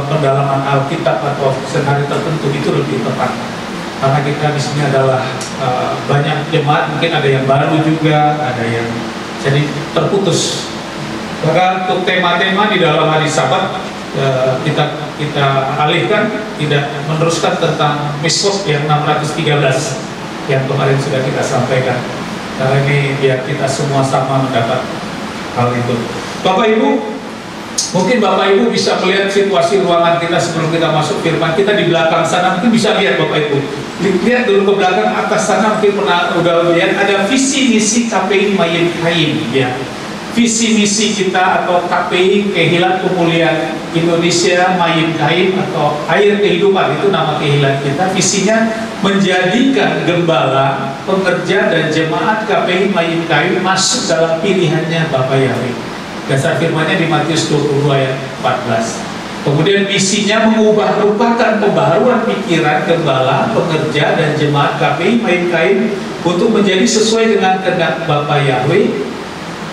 pendalaman Alkitab atau skenario tertentu, itu lebih tepat. Karena kita di sini adalah banyak jemaat, mungkin ada yang baru juga, ada yang jadi terputus. Maka untuk tema-tema di dalam hari Sabat kita alihkan, tidak meneruskan tentang Mishpot yang 613 yang kemarin sudah kita sampaikan. Karena ini biar kita semua sama mendapat hal itu. Bapak Ibu, mungkin Bapak Ibu bisa melihat situasi ruangan kita sebelum kita masuk firman. Kita di belakang sana mungkin bisa lihat Bapak Ibu. Lihat dulu ke belakang, atas sana mungkin udah lihat ada visi misi KPI Mayim Kaim ya. Visi misi kita atau KPI Kehilat Pemulihan Indonesia Mayim Kaim atau Air Kehidupan, itu nama kehilat kita. Visinya menjadikan gembala, pengerja dan jemaat KPI Mayim Kaim masuk dalam pilihannya Bapak Yahweh. Dasar firmannya di Matius 22 ayat 14. Kemudian misinya mengubah rupakan pembaharuan pikiran gembala, pengerja dan jemaat KPI Mayim Kaim untuk menjadi sesuai dengan kehendak Bapa Yahweh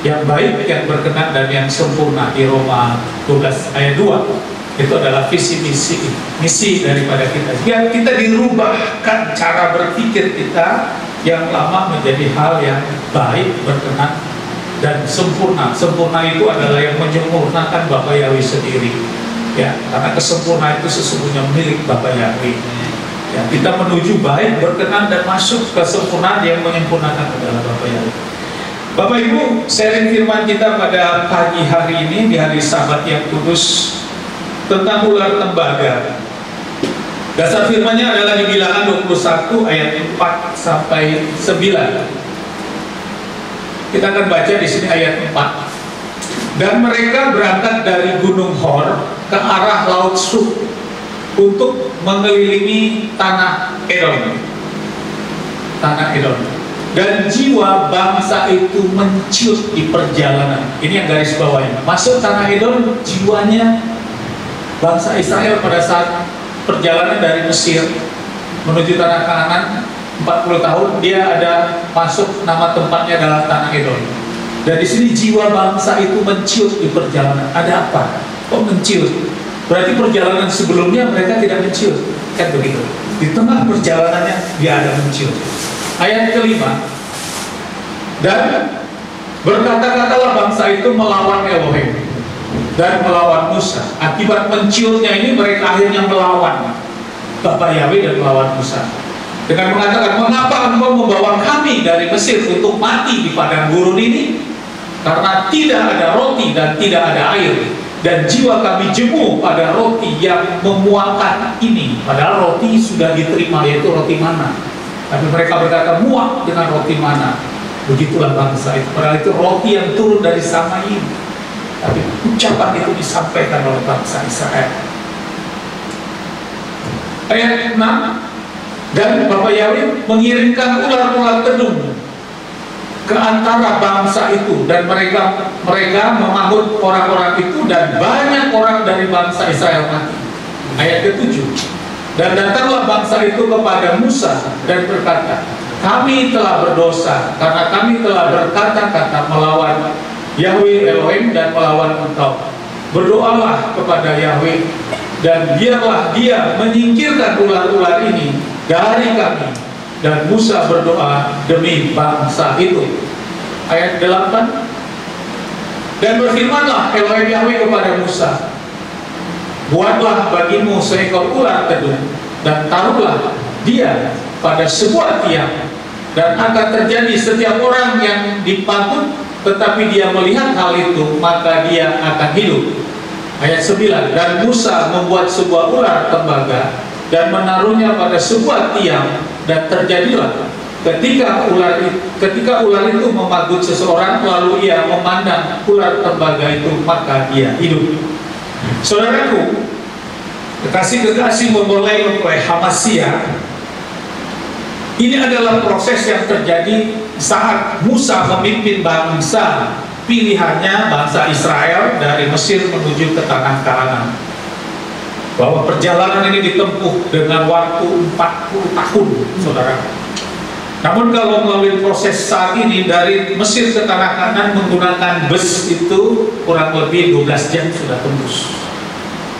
yang baik, yang berkenan dan yang sempurna. Di Roma 12 ayat 2. Itu adalah visi misi daripada kita. Biar kita dirubahkan cara berpikir kita yang lama menjadi hal yang baik, berkenan dan sempurna. Sempurna itu adalah yang menyempurnakan Bapa Yahweh sendiri. Ya, karena kesempurnaan itu sesungguhnya milik Bapa Yahweh. Ya, kita menuju baik, berkenan dan masuk kesempurnaan yang menyempurnakan adalah Bapa Yahweh. Bapak Ibu, sharing firman kita pada pagi hari ini di hari Sabat yang kudus tentang ular tembaga. Dasar firmannya adalah di Bilangan 21 ayat 4 sampai 9. Kita akan baca di sini ayat 4. Dan mereka berangkat dari Gunung Hor ke arah Laut Suf untuk mengelilingi tanah Edom. Tanah Edom. Dan jiwa bangsa itu menciut di perjalanan. Ini yang garis bawahnya. Masuk tanah Edom, jiwanya bangsa Israel pada saat perjalanan dari Mesir menuju tanah Kanaan 40 tahun, dia ada masuk, nama tempatnya adalah tanah Edom. Dan di sini jiwa bangsa itu menciut di perjalanan. Ada apa? Kok menciut? Berarti perjalanan sebelumnya mereka tidak menciut, kan begitu? Di tengah perjalanannya dia ada menciut. Ayat kelima. Dan berkata-katalah bangsa itu melawan Elohim dan melawan Musa. Akibat menciutnya ini mereka akhirnya melawan Bapa Yahweh dan melawan Musa. Dengan mengatakan, mengapa engkau membawa kami dari Mesir untuk mati di padang gurun ini? Karena tidak ada roti dan tidak ada air, dan jiwa kami jemu pada roti yang memuakan ini. Padahal roti sudah diterima, yaitu roti mana. Tapi mereka berkata, muak dengan roti mana. Begitulah bangsa itu. Padahal itu roti yang turun dari sama ini. Tapi ucapan itu disampaikan oleh bangsa Israel. Ayat 6. Dan Bapa Yahweh mengirimkan ular-ular tedung ke antara bangsa itu, dan mereka memangut orang-orang itu, dan banyak orang dari bangsa Israel mati. Ayat ke-7. Dan datanglah bangsa itu kepada Musa dan berkata, kami telah berdosa karena kami telah berkata-kata melawan Yahweh Elohim dan melawan engkau. Berdoalah kepada Yahweh dan biarlah dia menyingkirkan ular-ular ini dari kami. Dan Musa berdoa demi bangsa itu. Ayat 8. Dan berfirmanlah Elohim Yahweh kepada Musa, buatlah bagimu seekor ular tedung dan taruhlah dia pada sebuah tiang, dan akan terjadi setiap orang yang dipanggul tetapi dia melihat hal itu, maka dia akan hidup. Ayat 9, dan Musa membuat sebuah ular tembaga dan menaruhnya pada sebuah tiang, dan terjadilah ketika ular itu memagut seseorang, lalu ia memandang ular tembaga itu, maka dia hidup. Saudaraku, kekasih-kekasih memulai oleh Hamasya, ini adalah proses yang terjadi saat Musa memimpin bangsa pilihannya, bangsa Israel, dari Mesir menuju ke tanah Kanaan. Bahwa perjalanan ini ditempuh dengan waktu 40 tahun, saudara. Namun kalau melalui proses saat ini dari Mesir ke tanah Kanaan menggunakan bus itu kurang lebih 12 jam sudah tembus.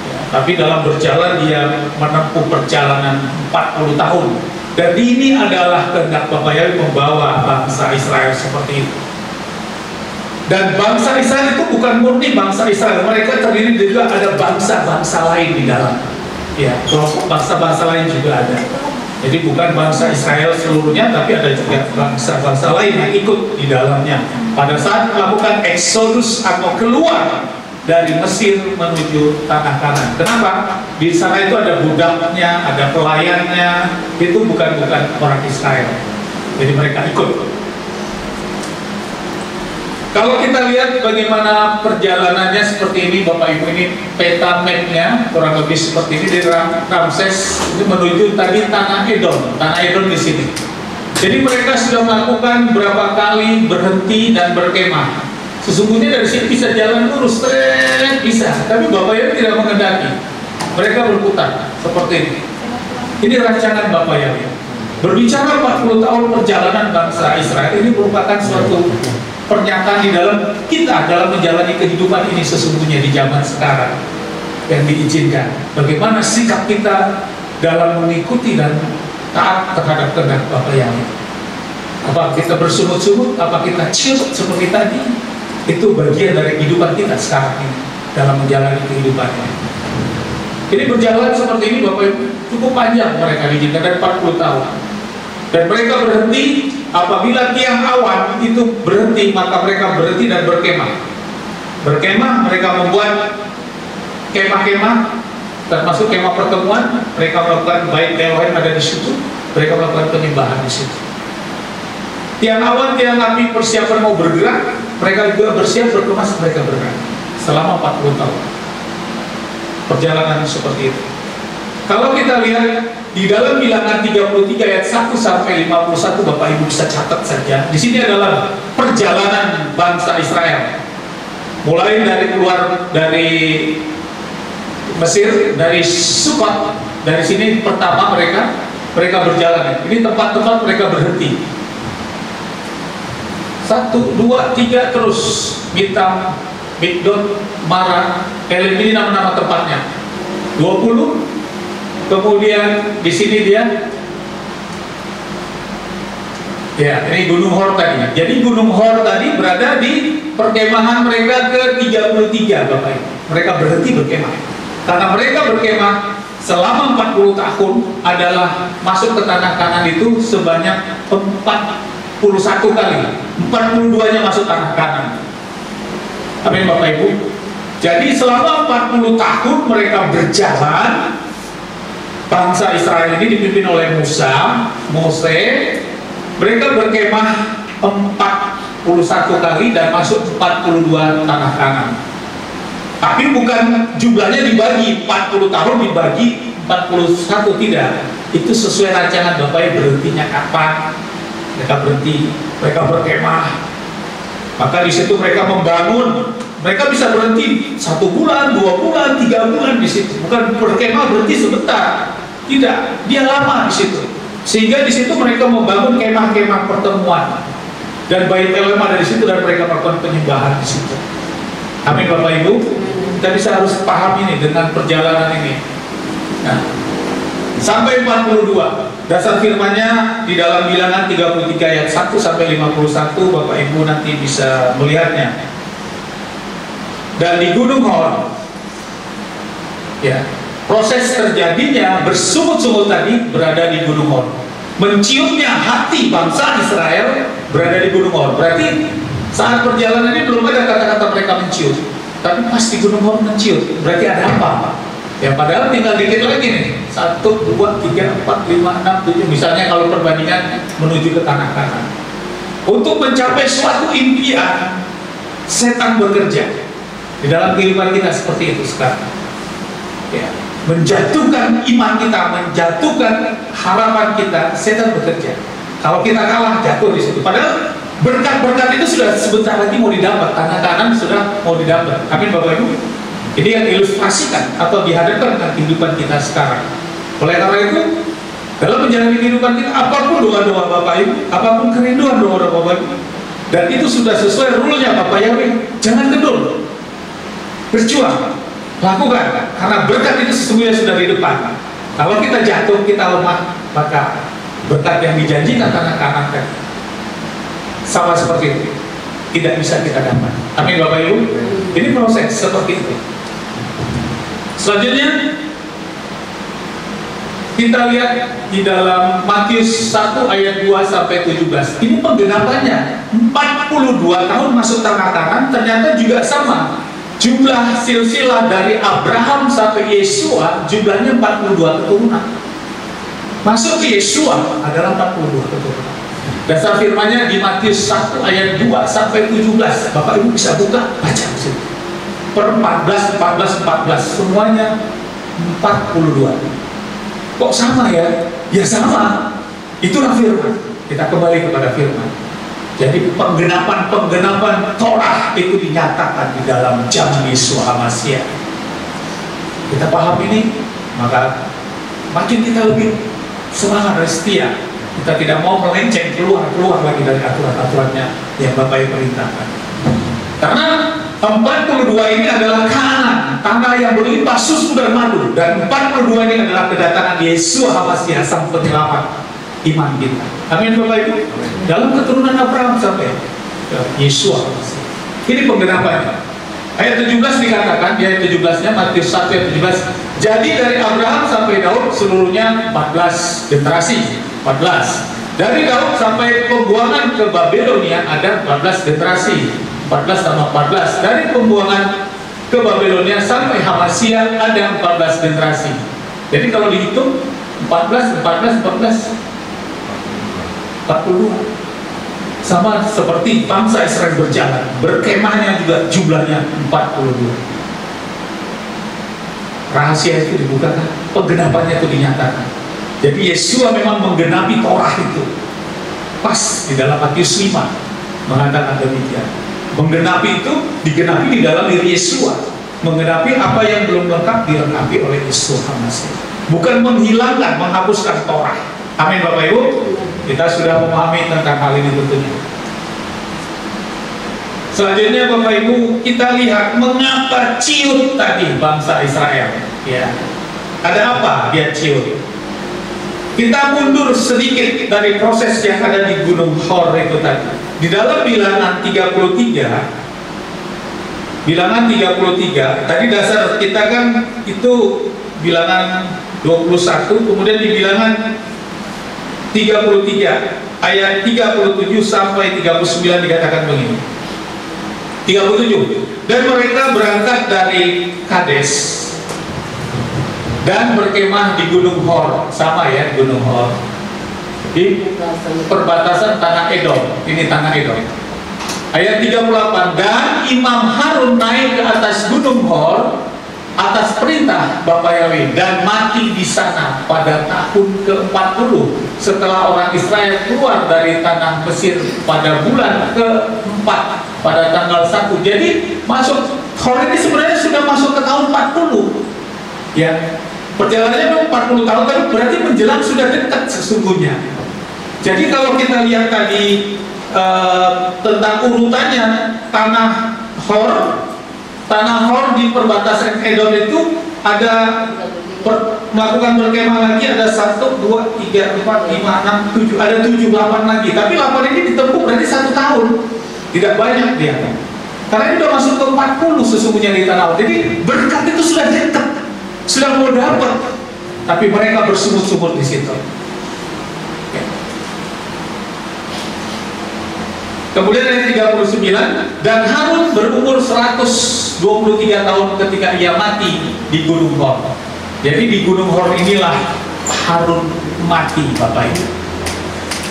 Ya, tapi dalam berjalan dia menempuh perjalanan 40 tahun. Dan ini adalah kehendak Bapa Yahweh membawa bangsa Israel seperti itu. Dan bangsa Israel itu bukan murni bangsa Israel, mereka terdiri juga ada bangsa-bangsa lain di dalam. Ya, kelompok bangsa-bangsa lain juga ada. Jadi bukan bangsa Israel seluruhnya, tapi ada juga bangsa-bangsa lain yang ikut di dalamnya. Pada saat melakukan eksodus atau keluar dari Mesir menuju tanah Kanaan. Kenapa? Di sana itu ada budaknya, ada pelayannya, itu bukan orang Israel. Jadi mereka ikut. Kalau kita lihat bagaimana perjalanannya seperti ini, Bapak Ibu, ini peta mapnya kurang lebih seperti ini dari Ramses ini menuju tadi tanah Edom di sini. Jadi mereka sudah melakukan berapa kali berhenti dan berkemah. Sesungguhnya dari sini bisa jalan lurus, bisa, tapi Bapak Yahweh tidak mengendaki. Mereka berputar seperti ini. Ini rancangan Bapak Yahweh. Berbicara 40 tahun perjalanan bangsa Israel ini merupakan suatu pernyataan di dalam kita dalam menjalani kehidupan ini sesungguhnya di zaman sekarang yang diizinkan. Bagaimana sikap kita dalam mengikuti dan taat terhadap kehendak Bapa Yahweh. Apa kita bersungut-sungut, apa kita ciut seperti tadi? Itu bagian dari kehidupan kita sekarang ini dalam menjalani kehidupan ini. Ini berjalan seperti ini Bapak Ibu, cukup panjang mereka diizinkan dari 40 tahun. Dan mereka berhenti apabila tiang awan itu berhenti, maka mereka berhenti dan berkemah. Berkemah, mereka membuat kemah-kemah, termasuk kemah pertemuan. Mereka melakukan bait Elohim ada di situ. Mereka melakukan penyembahan di situ. Tiang awan, tiang api persiapan mau bergerak, mereka juga bersiap berkemas, mereka bergerak selama 40 tahun. Perjalanan seperti itu. Kalau kita lihat di dalam Bilangan 33 ayat 1 sampai 51, Bapak Ibu bisa catat saja. Di sini adalah perjalanan bangsa Israel. Mulai dari keluar dari Mesir, dari Sukot, dari sini pertama mereka berjalan. Ini tempat-tempat mereka berhenti. 1, 2, 3 terus Mitam, Migdol, Mara, Elim, ini nama-nama tempatnya. 20. Kemudian di sini dia, ya ini Gunung Hor tadi. Jadi Gunung Hor tadi berada di perkemahan mereka ke-33, Bapak Ibu. Mereka berhenti berkemah. Karena mereka berkemah selama 40 tahun adalah masuk ke tanah Kanaan itu sebanyak 41 kali. 42-nya masuk tanah Kanaan. Amin Bapak Ibu. Jadi selama 40 tahun mereka berjalan, bangsa Israel ini dipimpin oleh Mose, mereka berkemah 41 kali dan masuk 42 tanah Kanaan. Tapi bukan jumlahnya dibagi 40 tahun dibagi 41, tidak. Itu sesuai rancangan Bapak berhentinya kapan. Mereka berhenti, mereka berkemah. Maka di situ mereka membangun. Mereka bisa berhenti 1 bulan, 2 bulan, 3 bulan di situ. Bukan berkemah berhenti sebentar. Tidak, dia lama di situ. Sehingga di situ mereka membangun kemah-kemah pertemuan. Dan bait Elohim ada di situ dan mereka melakukan penyembahan di situ. Amin Bapak Ibu. Kita bisa harus paham ini dengan perjalanan ini. Nah, sampai 42. Dasar firman-Nya di dalam Bilangan 33 ayat 1 sampai 51, Bapak Ibu nanti bisa melihatnya. Dan di Gunung Hor, ya, Proses terjadinya bersungut-sungut tadi berada di Gunung Hor. Menciumnya hati bangsa Israel berada di Gunung Hor. Berarti saat perjalanan ini belum ada kata-kata mereka mencium, tapi pas di Gunung Hor mencium. Berarti ada apa? Ya padahal tinggal dikit lagi nih. 1, 2, 3, 4, 5, 6, 7. Misalnya kalau perbandingan menuju ke tanah Kanaan. Untuk mencapai suatu impian, setan bekerja di dalam kehidupan kita seperti itu sekarang. Ya, menjatuhkan iman kita, menjatuhkan harapan kita, setan bekerja. Kalau kita kalah, jatuh di situ. Padahal berkat-berkat itu sudah sebentar lagi mau didapat, tanah Kanaan sudah mau didapat. Amin Bapak Ibu. Ini yang diilustrasikan atau dihadapkan dengan kehidupan kita sekarang. Oleh karena itu, dalam menjalani kehidupan kita, apapun doa-doa Bapak Ibu, apapun kerinduan doa-doa Bapak Ibu, dan itu sudah sesuai rule-nya Bapak Yahweh, jangan kendor, berjuang, lakukan, karena berkat itu sesungguhnya sudah di depan. Kalau kita jatuh, kita lemah, maka berkat yang dijanjikan tanah Kanaan sama seperti itu, tidak bisa kita dapat. Amin Bapak Ibu. Ini proses seperti itu. Selanjutnya kita lihat di dalam Matius 1 ayat 2 sampai 17. Ini penggenapannya 42 tahun masuk tanah Kanaan, ternyata juga sama. Jumlah silsilah dari Abraham sampai Yesua jumlahnya 42 keturunan. Masuk ke Yesua adalah 42 keturunan. Dasar firmannya di Matius 1 ayat 2 sampai 17. Bapak Ibu bisa buka, baca di situ. Per 14, 14, 14 semuanya 42. Kok sama ya? Ya sama. Itulah firman. Kita kembali kepada firman. Jadi penggenapan Torah itu dinyatakan di dalam zaman Yesua HaMashiach. Kita paham ini, maka makin kita lebih semangat dan setia. Kita tidak mau melenceng keluar lagi dari aturan-aturannya yang Bapak Ibu perintahkan. Karena 42 ini adalah Kanaan, tanah yang berlimpah susu dan madu, dan 42 ini adalah kedatangan Yesua HaMashiach sang penyelamat iman kita. Amin Bapak Ibu. Dalam keturunan Abraham sampai Yesua HaMashiach. Ini penggenapannya. Ayat 17 dikatakan, di ayat 17-nya Matius 1 ayat 17. Jadi dari Abraham sampai Daud seluruhnya 14 generasi. 14. Dari Daud sampai pembuangan ke Babilonia ada 14 generasi. 14 tambah 14. Dari pembuangan ke Babilonia sampai HaMashiach ada 14 generasi. Jadi kalau dihitung 14, 42. Sama seperti bangsa Israel berjalan, berkemahnya juga jumlahnya 42. Rahasia itu dibukakan, penggenapannya itu dinyatakan. Jadi Yesua memang menggenapi Torah itu. Pas di dalam Matius 5 mengatakan demikian. Menggenapi itu digenapi di dalam diri Yesua. Menggenapi apa yang belum lengkap dilengkapi oleh Yesua HaMashiach. Bukan menghilangkan, menghapuskan Torah. Amin Bapak Ibu. Kita sudah memahami tentang hal ini tentunya. Selanjutnya Bapak Ibu, kita lihat mengapa ciut tadi bangsa Israel. Ya, ada apa dia ciut? Kita mundur sedikit dari proses yang ada di Gunung Hor itu tadi. Di dalam bilangan 33, tadi dasar kita kan itu bilangan 21, kemudian di bilangan 33 ayat 37 sampai 39 dikatakan begini. 37. Dan mereka berangkat dari Kades dan berkemah di Gunung Hor. Sama ya, Gunung Hor di perbatasan tanah Edom. Ini tanah Edom. Ayat 38. Dan Imam Harun naik ke atas Gunung Hor atas perintah Bapak Yahweh dan mati di sana pada tahun ke-40 setelah orang Israel keluar dari tanah Mesir pada bulan ke-4 pada tanggal 1. Jadi masuk Hor ini sebenarnya sudah masuk ke tahun 40. Ya, perjalanannya 40 tahun, tapi berarti menjelang sudah dekat sesungguhnya. Jadi kalau kita lihat tadi tentang urutannya, tanah Hor di perbatasan Edom itu ada melakukan berkemah lagi, ada 1, 2, 3, 4, 5, 6, 7, ada 7, 8 lagi. Tapi 8 ini ditempuh berarti 1 tahun. Tidak banyak dia. Karena ini sudah masuk ke 40 sesungguhnya di tanah Hor. Jadi berkat itu sudah dekat. sudah mau dapat, tapi mereka bersungut-sungut di situ. Kemudian ayat 39, dan Harun berumur 123 tahun ketika ia mati di Gunung Hor. Jadi di Gunung Hor inilah Harun mati, Bapak Ibu.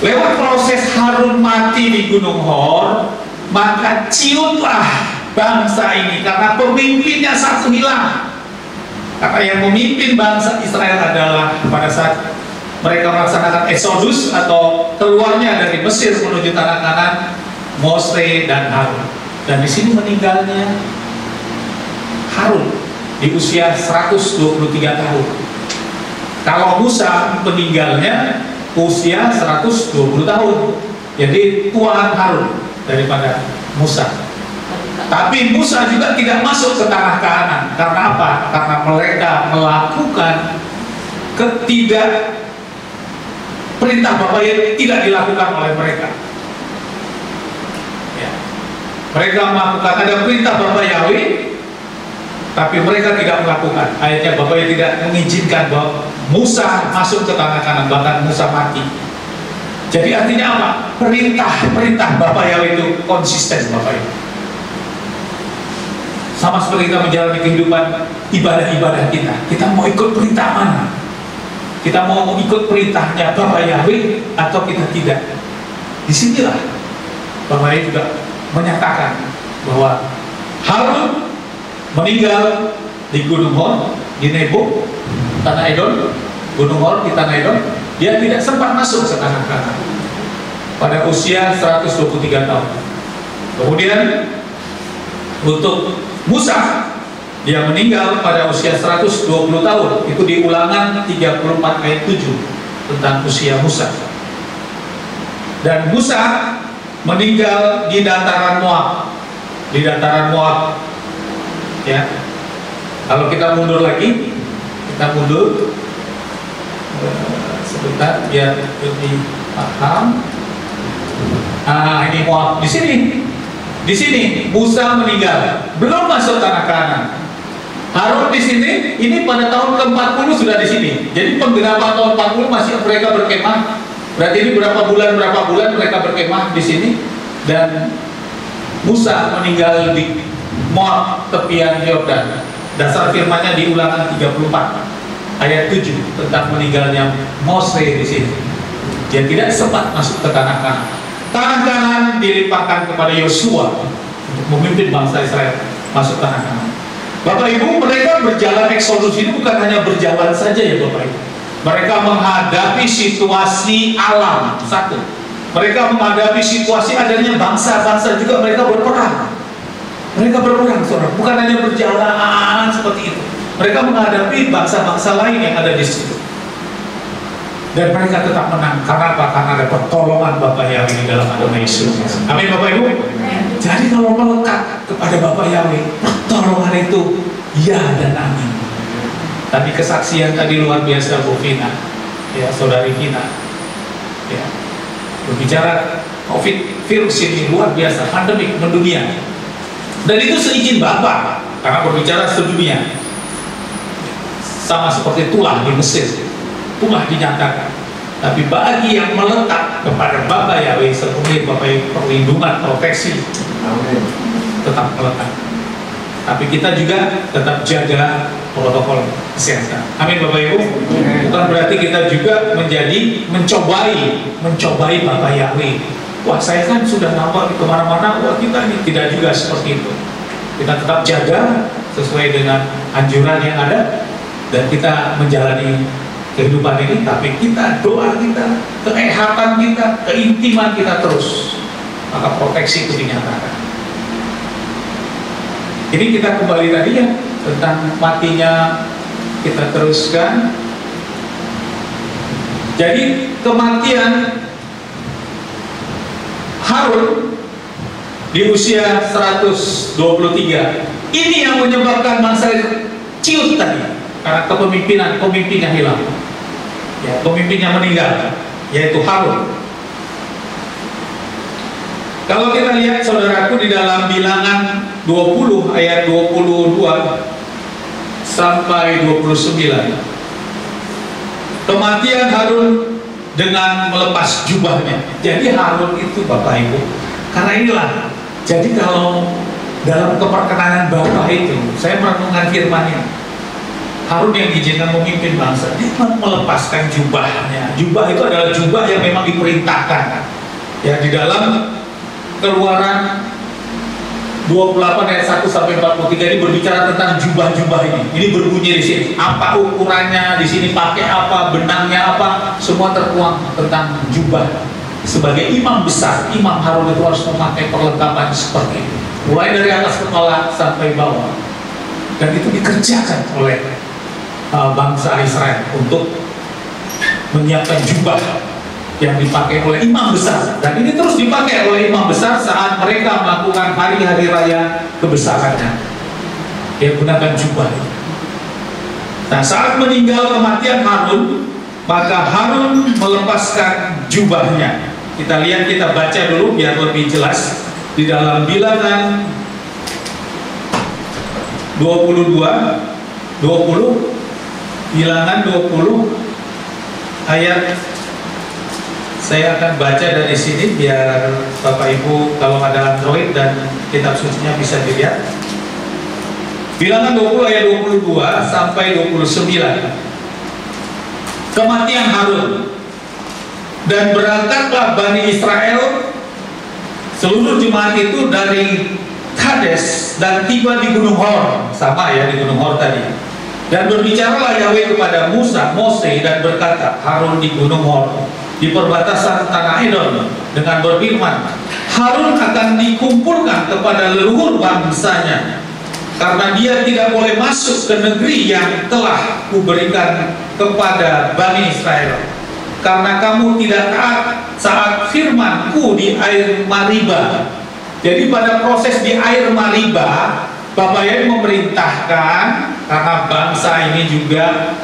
Lewat proses Harun mati di Gunung Hor, maka ciutlah bangsa ini karena pemimpinnya satu hilang. Karena yang memimpin bangsa Israel adalah pada saat mereka melaksanakan Exodus atau keluarnya dari Mesir menuju tanah Kanan, Mose dan Harun. Dan di sini meninggalnya Harun di usia 123 tahun. Kalau Musa meninggalnya usia 120 tahun. Jadi tuaan Harun daripada Musa. Tapi Musa juga tidak masuk ke tanah Kanaan. Karena apa? Karena mereka melakukan perintah Bapa Yahwe tidak dilakukan oleh mereka. Mereka melakukan, ada perintah Bapa Yahwe, tapi mereka tidak melakukan. Akhirnya Bapa Yahwe tidak mengizinkan bahwa Musa masuk ke tanah Kanaan, bahkan Musa mati. Jadi artinya apa? Perintah Bapa Yahwe itu konsisten, Bapak Ibu. Sama seperti kita menjalani kehidupan ibadah-ibadah kita. Kita mau ikut perintah mana? Kita mau ikut perintahnya Bapa Yahwe atau kita tidak? Disinilah Bapa Yahwe juga menyatakan bahwa Harun meninggal di Gunung Hor, di Nebo, tanah Edom. Gunung Hor di tanah Edom. Dia tidak sempat masuk ke tanah Kanaan pada usia 123 tahun. Kemudian untuk Musa, dia meninggal pada usia 120 tahun. Itu di Ulangan 34 ayat 7 tentang usia Musa. Dan Musa meninggal di dataran Moab. Di dataran Moab. Ya. Kalau kita mundur lagi, kita mundur sebentar biar lebih paham. Ini Moab di sini. Di sini Musa meninggal, belum masuk tanah Kanaan. Harun di sini, ini pada tahun ke-40 sudah di sini. Jadi penggenapan tahun 40 masih mereka berkemah. Berarti ini berapa bulan mereka berkemah di sini. Dan Musa meninggal di Moab tepian Yordan. Dasar firman-nya di Ulangan 34 ayat 7 tentang meninggalnya Mose di sini. Dia tidak sempat masuk ke tanah Kanaan. Tanah Kanaan dilimpahkan kepada Yosua untuk memimpin bangsa Israel masuk tanah Kanaan. Bapak Ibu, mereka berjalan Exodus ini bukan hanya berjalan saja ya Bapak Ibu. Mereka menghadapi situasi alam. Satu, mereka menghadapi situasi adanya bangsa-bangsa juga mereka berperang. Mereka berperang, saudara. Bukan hanya berjalan seperti itu. Mereka menghadapi bangsa-bangsa lain yang ada di situ. Dan mereka tetap menang. Karena apa? Karena ada pertolongan Bapa Yahwe di dalam nama Yesus. Amin Bapak Ibu. Jadi kalau melekat kepada Bapa Yahwe, pertolongan itu ya dan amin. Tadi kesaksian tadi luar biasa Bu Vina, ya saudari Vina, ya berbicara COVID virus ini luar biasa, pandemik mendunia. Dan itu seizin Bapa, karena berbicara sedunia. Sama seperti tulah di Mesir. Tulah dinyatakan. Tapi bagi yang meletak kepada Bapa Yahwe seperti Bapa perlindungan, proteksi, tetap meletak. Tapi kita juga tetap jaga protokol kesehatan. Amin Bapak Ibu. Bukan berarti kita juga mencobai Bapa Yahwe. Wah saya kan sudah nampak kemana-mana, wah kita ini tidak juga seperti itu. Kita tetap jaga sesuai dengan anjuran yang ada dan kita menjalani kehidupan ini, tapi kita doa kita, keehatan kita, keintiman kita terus, maka proteksi itu dinyatakan. Ini kita kembali tadi ya tentang matinya, kita teruskan. Jadi kematian Harun di usia 123 ini yang menyebabkan bangsa ciut tadi, karena pemimpinnya hilang. Ya, pemimpinnya meninggal, yaitu Harun. Kalau kita lihat saudaraku di dalam Bilangan 20 ayat 22 sampai 29. Kematian Harun dengan melepas jubahnya. Jadi Harun itu Bapak Ibu, karena inilah, jadi kalau dalam keperkenaan Bapak itu, saya merenungkan firman-Nya, Harun yang diizinkan memimpin bangsa, dia melepaskan jubahnya. Jubah itu adalah jubah yang memang diperintahkan. Ya, di dalam Keluaran 28 ayat 1 sampai 43 ini berbicara tentang jubah-jubah ini. Ini berbunyi di sini. Apa ukurannya, di sini pakai apa, benangnya apa, semua tertuang tentang jubah. Sebagai imam besar, Imam Harun itu harus memakai perlengkapan seperti itu. Mulai dari atas kepala sampai bawah. Dan itu dikerjakan oleh bangsa Israel untuk menyiapkan jubah yang dipakai oleh imam besar, dan ini terus dipakai oleh imam besar saat mereka melakukan hari-hari raya kebesarannya. Dia gunakan jubah. Nah, saat meninggal kematian Harun, maka Harun melepaskan jubahnya. Kita lihat, kita baca dulu biar lebih jelas di dalam Bilangan 20, Bilangan 20 ayat. Saya akan baca dari sini biar Bapak Ibu kalau ada Android dan kitab sucinya bisa dilihat. Bilangan 20 ayat 22 sampai 29. Kematian Harun. Dan berangkatlah Bani Israel, seluruh jemaat itu dari Kades dan tiba di Gunung Hor. Sama ya, di Gunung Hor tadi. Dan berbicaralah Yahweh kepada Mose dan berkata, Harun di Gunung Hor, di perbatasan tanah Edom, dengan berfirman, Harun akan dikumpulkan kepada leluhur bangsanya, karena dia tidak boleh masuk ke negeri yang telah kuberikan kepada Bani Israel, karena kamu tidak taat saat firmanku di air Mariba. Jadi pada proses di air Mariba, Bapak Yahweh memerintahkan, karena bangsa ini juga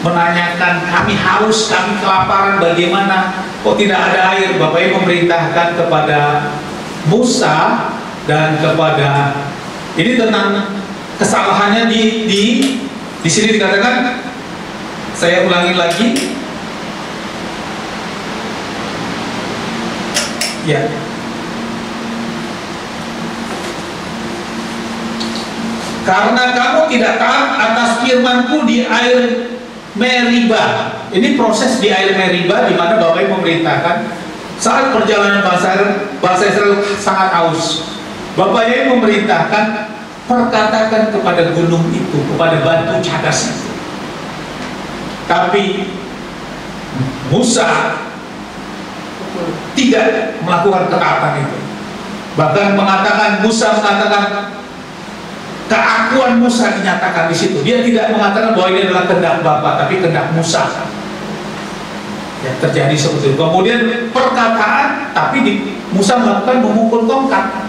menanyakan, kami haus, kami kelaparan, bagaimana kok tidak ada air. Bapak Yahweh memerintahkan kepada Musa dan kepada, ini tentang kesalahannya di sini dikatakan, saya ulangi lagi ya. Karena kamu tidak taat atas firmanku di air Meriba. Ini proses di air Meriba di mana Bapak Ibu memerintahkan saat perjalanan bangsa Israel sangat haus. Bapak Ibu memerintahkan, perkatakan kepada gunung itu, kepada batu cadas itu. Tapi Musa tidak melakukan ketaatan itu. Bahkan Musa mengatakan, keakuan Musa dinyatakan di situ. Dia tidak mengatakan bahwa ini adalah kehendak Bapa, tapi kehendak Musa. Ya, terjadi seperti itu. Kemudian perkataan, tapi Musa melakukan memukul tongkat.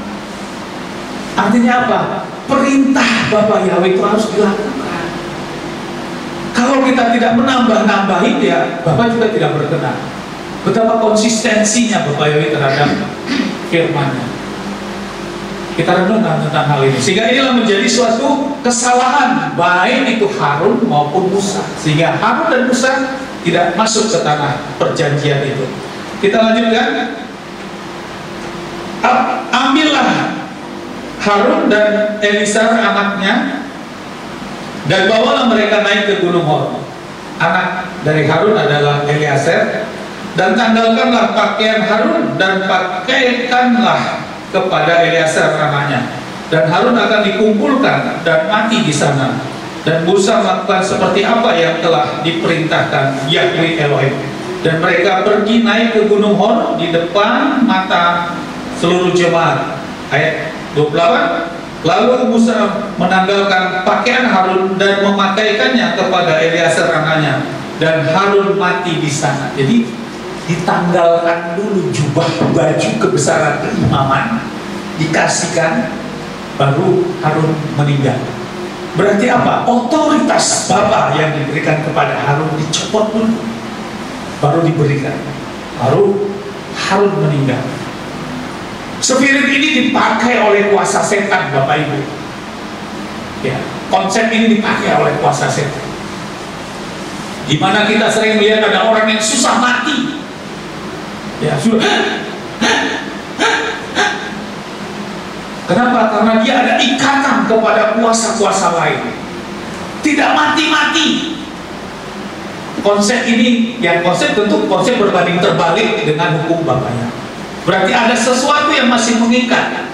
Artinya apa? Perintah Bapa Yahweh itu harus dilakukan. Kalau kita tidak menambah-nambahin, ya Bapa juga tidak berkenan. Betapa konsistensinya Bapa Yahweh terhadap firman-Nya. Kita renungkan tentang hal ini, sehingga inilah menjadi suatu kesalahan baik itu Harun maupun Musa, sehingga Harun dan Musa tidak masuk ke tanah perjanjian itu. Kita lanjutkan. Ambillah Harun dan Elisar anaknya dan bawalah mereka naik ke Gunung Hor. Anak dari Harun adalah Eliezer, dan tanggalkanlah pakaian Harun dan pakaikanlah kepada Eliezer anaknya, dan Harun akan dikumpulkan dan mati di sana. Dan Musa melakukan seperti apa yang telah diperintahkan Yahweh Elohim, dan mereka pergi naik ke Gunung Hor di depan mata seluruh jemaat. Ayat 28. Lalu Musa menanggalkan pakaian Harun dan memakaikannya kepada Eliezer anaknya, dan Harun mati di sana. Jadi ditanggalkan dulu jubah, baju kebesaran keimaman, dikasihkan, baru Harun meninggal. Berarti apa? Otoritas Bapa yang diberikan kepada Harun dicopot dulu, baru diberikan, baru Harun meninggal. Spirit ini dipakai oleh kuasa setan, Bapak Ibu. Ya, konsep ini dipakai oleh kuasa setan. Di mana kita sering melihat ada orang yang susah mati, ya sudah. Kenapa? Karena dia ada ikatan kepada kuasa-kuasa lain, tidak mati-mati. Konsep ini, yang konsep tentu konsep berbanding terbalik dengan hukum Bapaknya. Berarti ada sesuatu yang masih mengikat,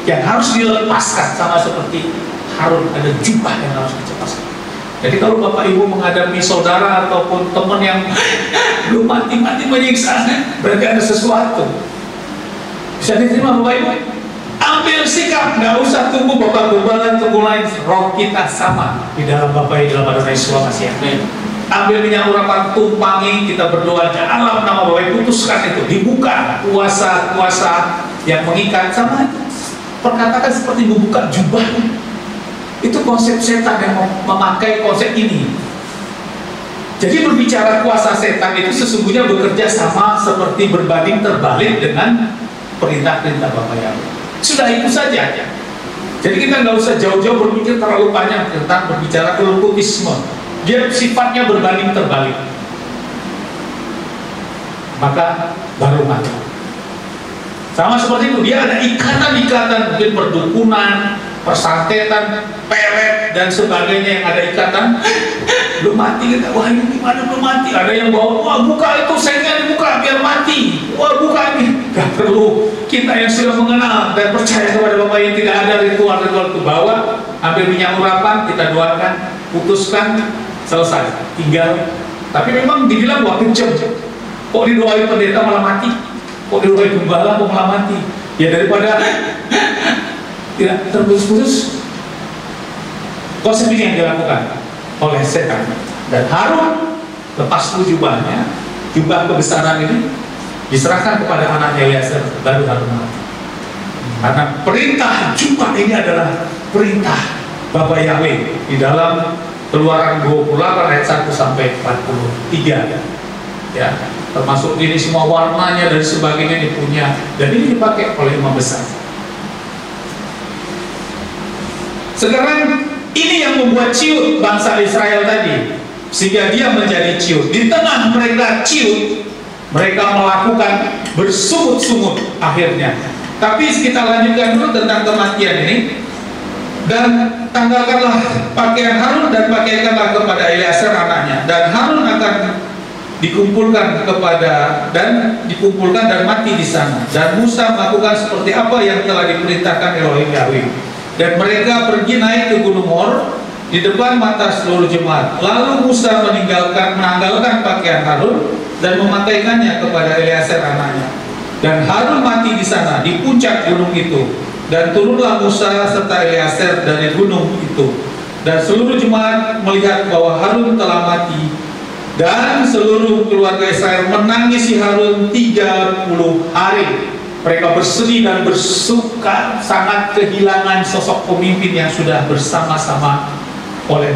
yang harus dilepaskan, sama seperti Harun, ada jubah yang harus dilepaskan. Jadi kalau Bapak Ibu menghadapi saudara ataupun teman yang belum mati-mati menyiksa, berarti ada sesuatu. Bisa diterima Bapak Ibu? Ambil sikap, nggak usah tunggu Bapak Gembala, tunggu lain. Roh kita sama di dalam Bapak Ibu, dalam ada Yesus Masih. Ambil minyak urapan, tumpangi, kita berdoa dalam nama Bapak Ibu, putuskan itu, dibuka kuasa-kuasa yang mengikat, sama perkatakan seperti membuka jubahnya. Itu konsep setan yang memakai konsep ini. Jadi berbicara kuasa setan itu sesungguhnya bekerja sama seperti berbanding terbalik dengan perintah-perintah Bapak Yahweh. Sudah itu saja. Jadi kita nggak usah jauh-jauh berpikir terlalu banyak tentang berbicara kulturisme. Dia sifatnya berbanding terbalik. Maka baru mati. Sama seperti itu, dia ada ikatan-ikatan, mungkin perdukunan, persantetan, pelet dan sebagainya yang ada ikatan. Belum mati, kita, wah ini gimana belum mati? Ada yang bawa, wah buka itu sengnya dibuka biar mati. Wah buka ini. Gak perlu. Kita yang sudah mengenal dan percaya kepada Bapak yang tidak ada ritual-ritual itu, bawa, ambil minyak urapan, kita doakan, putuskan, selesai. Tinggal. Tapi memang dibilang wah kejam. Kok didoain pendeta malah mati? Kok didoain gembala kok malah mati? Ya daripada tidak terputus-putus. Konsep ini yang dilakukan oleh setan. Dan Harun lepas jubahnya, jubah kebesaran ini diserahkan kepada anaknya Eliezer, baru Harun mati. Karena perintah jubah ini adalah perintah Bapak Yahweh di dalam Keluaran 28 ayat 1 sampai 43. Ya, termasuk ini semua warnanya dan sebagainya dipunya, dan ini dipakai oleh imam besar. Sekarang ini yang membuat ciut bangsa Israel tadi, sehingga dia menjadi ciut. Di tengah mereka ciut, mereka melakukan bersungut-sungut akhirnya. Tapi kita lanjutkan dulu tentang kematian ini. Dan tanggalkanlah pakaian Harun dan pakaikanlah kepada Eliezer anaknya, dan Harun akan dikumpulkan dan mati di sana. Dan Musa melakukan seperti apa yang telah diperintahkan Elohim Yahweh. Dan mereka pergi naik ke Gunung Hor di depan mata seluruh jemaat. Lalu Musa menanggalkan pakaian Harun dan memakaikannya kepada Eliezer anaknya. Dan Harun mati di sana di puncak gunung itu. Dan turunlah Musa serta Eliezer dari gunung itu. Dan seluruh jemaat melihat bahwa Harun telah mati. Dan seluruh keluarga Israel menangisi Harun 30 hari. Mereka bersedih dan bersuka sangat kehilangan sosok pemimpin yang sudah bersama-sama oleh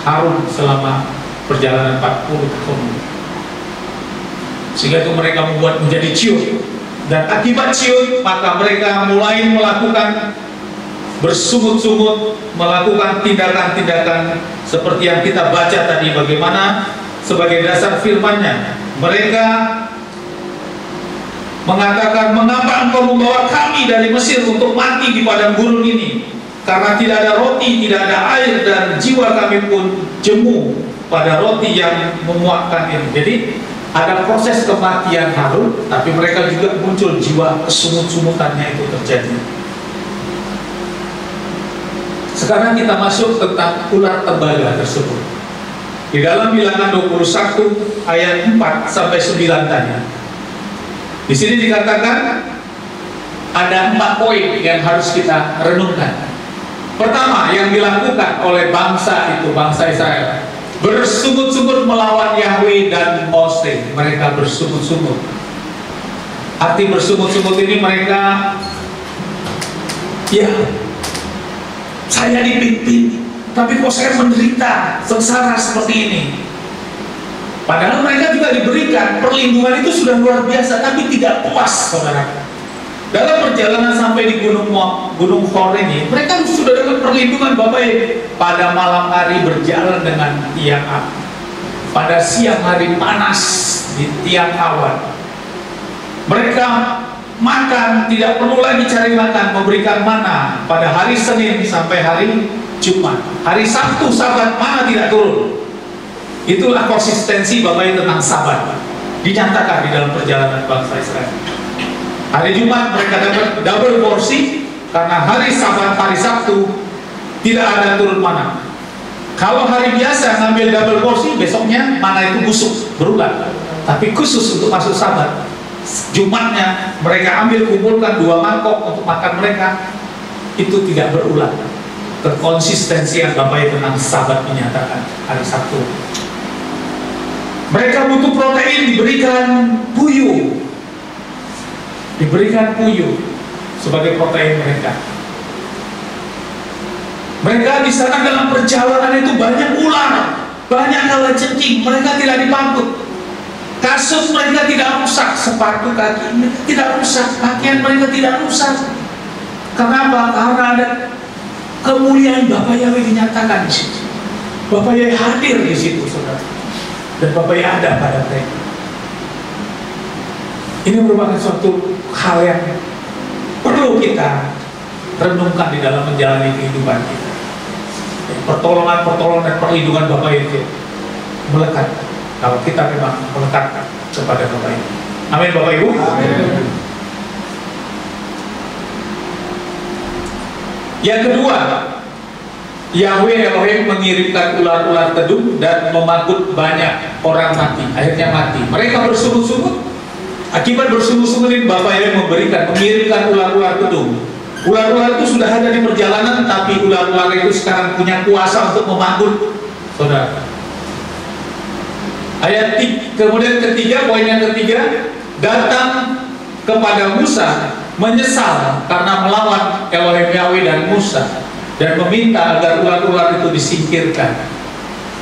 Harun selama perjalanan 40 tahun. Sehingga itu mereka membuat menjadi ciut. Dan akibat ciut, maka mereka mulai melakukan bersungut-sungut, melakukan tindakan-tindakan seperti yang kita baca tadi, bagaimana sebagai dasar firman-Nya. Mereka mengatakan, mengapa engkau membawa kami dari Mesir untuk mati di padang gurun ini? Karena tidak ada roti, tidak ada air, dan jiwa kami pun jemu pada roti yang memuakkan ini. Jadi ada proses kematian Harun, tapi mereka juga muncul jiwa kesungut-sungutannya itu terjadi. Sekarang kita masuk tentang ular tembaga tersebut. Di dalam Bilangan 21 ayat 4 sampai 9 tadi. Di sini dikatakan ada 4 poin yang harus kita renungkan. Pertama, yang dilakukan oleh bangsa itu, bangsa Israel, bersungut-sungut melawan Yahweh dan Mose. Mereka bersungut-sungut. Arti bersungut-sungut ini mereka, ya, saya dipimpin, tapi kok saya menderita, sengsara seperti ini. Padahal mereka juga diberikan perlindungan itu sudah luar biasa, tapi tidak puas, saudara. Dalam perjalanan sampai di Gunung Hor ini, mereka sudah dapat perlindungan Bapak Ibu. Pada malam hari berjalan dengan tiang api, pada siang hari panas di tiang awan. Mereka makan, tidak perlu lagi cari makan, memberikan mana pada hari Senin sampai hari Jumat. Hari Sabtu Sabat mana tidak turun. Itulah konsistensi Bapak Ibu tentang Sabat, dinyatakan di dalam perjalanan bangsa Israel. Hari Jumat mereka dapat double porsi, karena hari Sabat, hari Sabtu tidak ada turun mana. Kalau hari biasa ngambil double porsi, besoknya mana itu busuk, berulang. Tapi khusus untuk masuk Sabat, Jumatnya mereka kumpulkan 2 mangkok untuk makan mereka, itu tidak berulang. Kekonsistensian Bapak Ibu tentang Sabat menyatakan hari Sabtu. Mereka butuh protein, diberikan puyuh, sebagai protein mereka. Mereka di sana dalam perjalanan itu banyak ular, banyak kalajengking, mereka tidak dipangkut. Kasut mereka tidak rusak, sepatu kaki mereka tidak rusak, pakaian mereka tidak rusak. Kenapa? Karena ada kemuliaan Bapak Yahweh dinyatakan di situ. Bapak Yahweh hadir di situ, saudara, dan Bapak Yahweh ada pada mereka. Ini merupakan suatu hal yang perlu kita renungkan di dalam menjalani kehidupan kita. Pertolongan dan perlindungan Bapak Yahweh melekat kalau kita memang melekat kepada Bapak Ibu. Amin Bapak Ibu. Amin. Yang kedua, Yahweh Elohim mengirimkan ular-ular tedung dan memakut banyak orang mati. Akhirnya mati. Mereka bersungut-sungut. Akibat bersungut-sungut ini Bapak Yahweh mengirimkan ular-ular tedung. Ular-ular itu sudah ada di perjalanan, tapi ular-ular itu sekarang punya kuasa untuk memakut saudara. Kemudian poin yang ketiga, datang kepada Musa menyesal karena melawan Elohim Yahweh dan Musa, dan meminta agar ular-ular itu disingkirkan.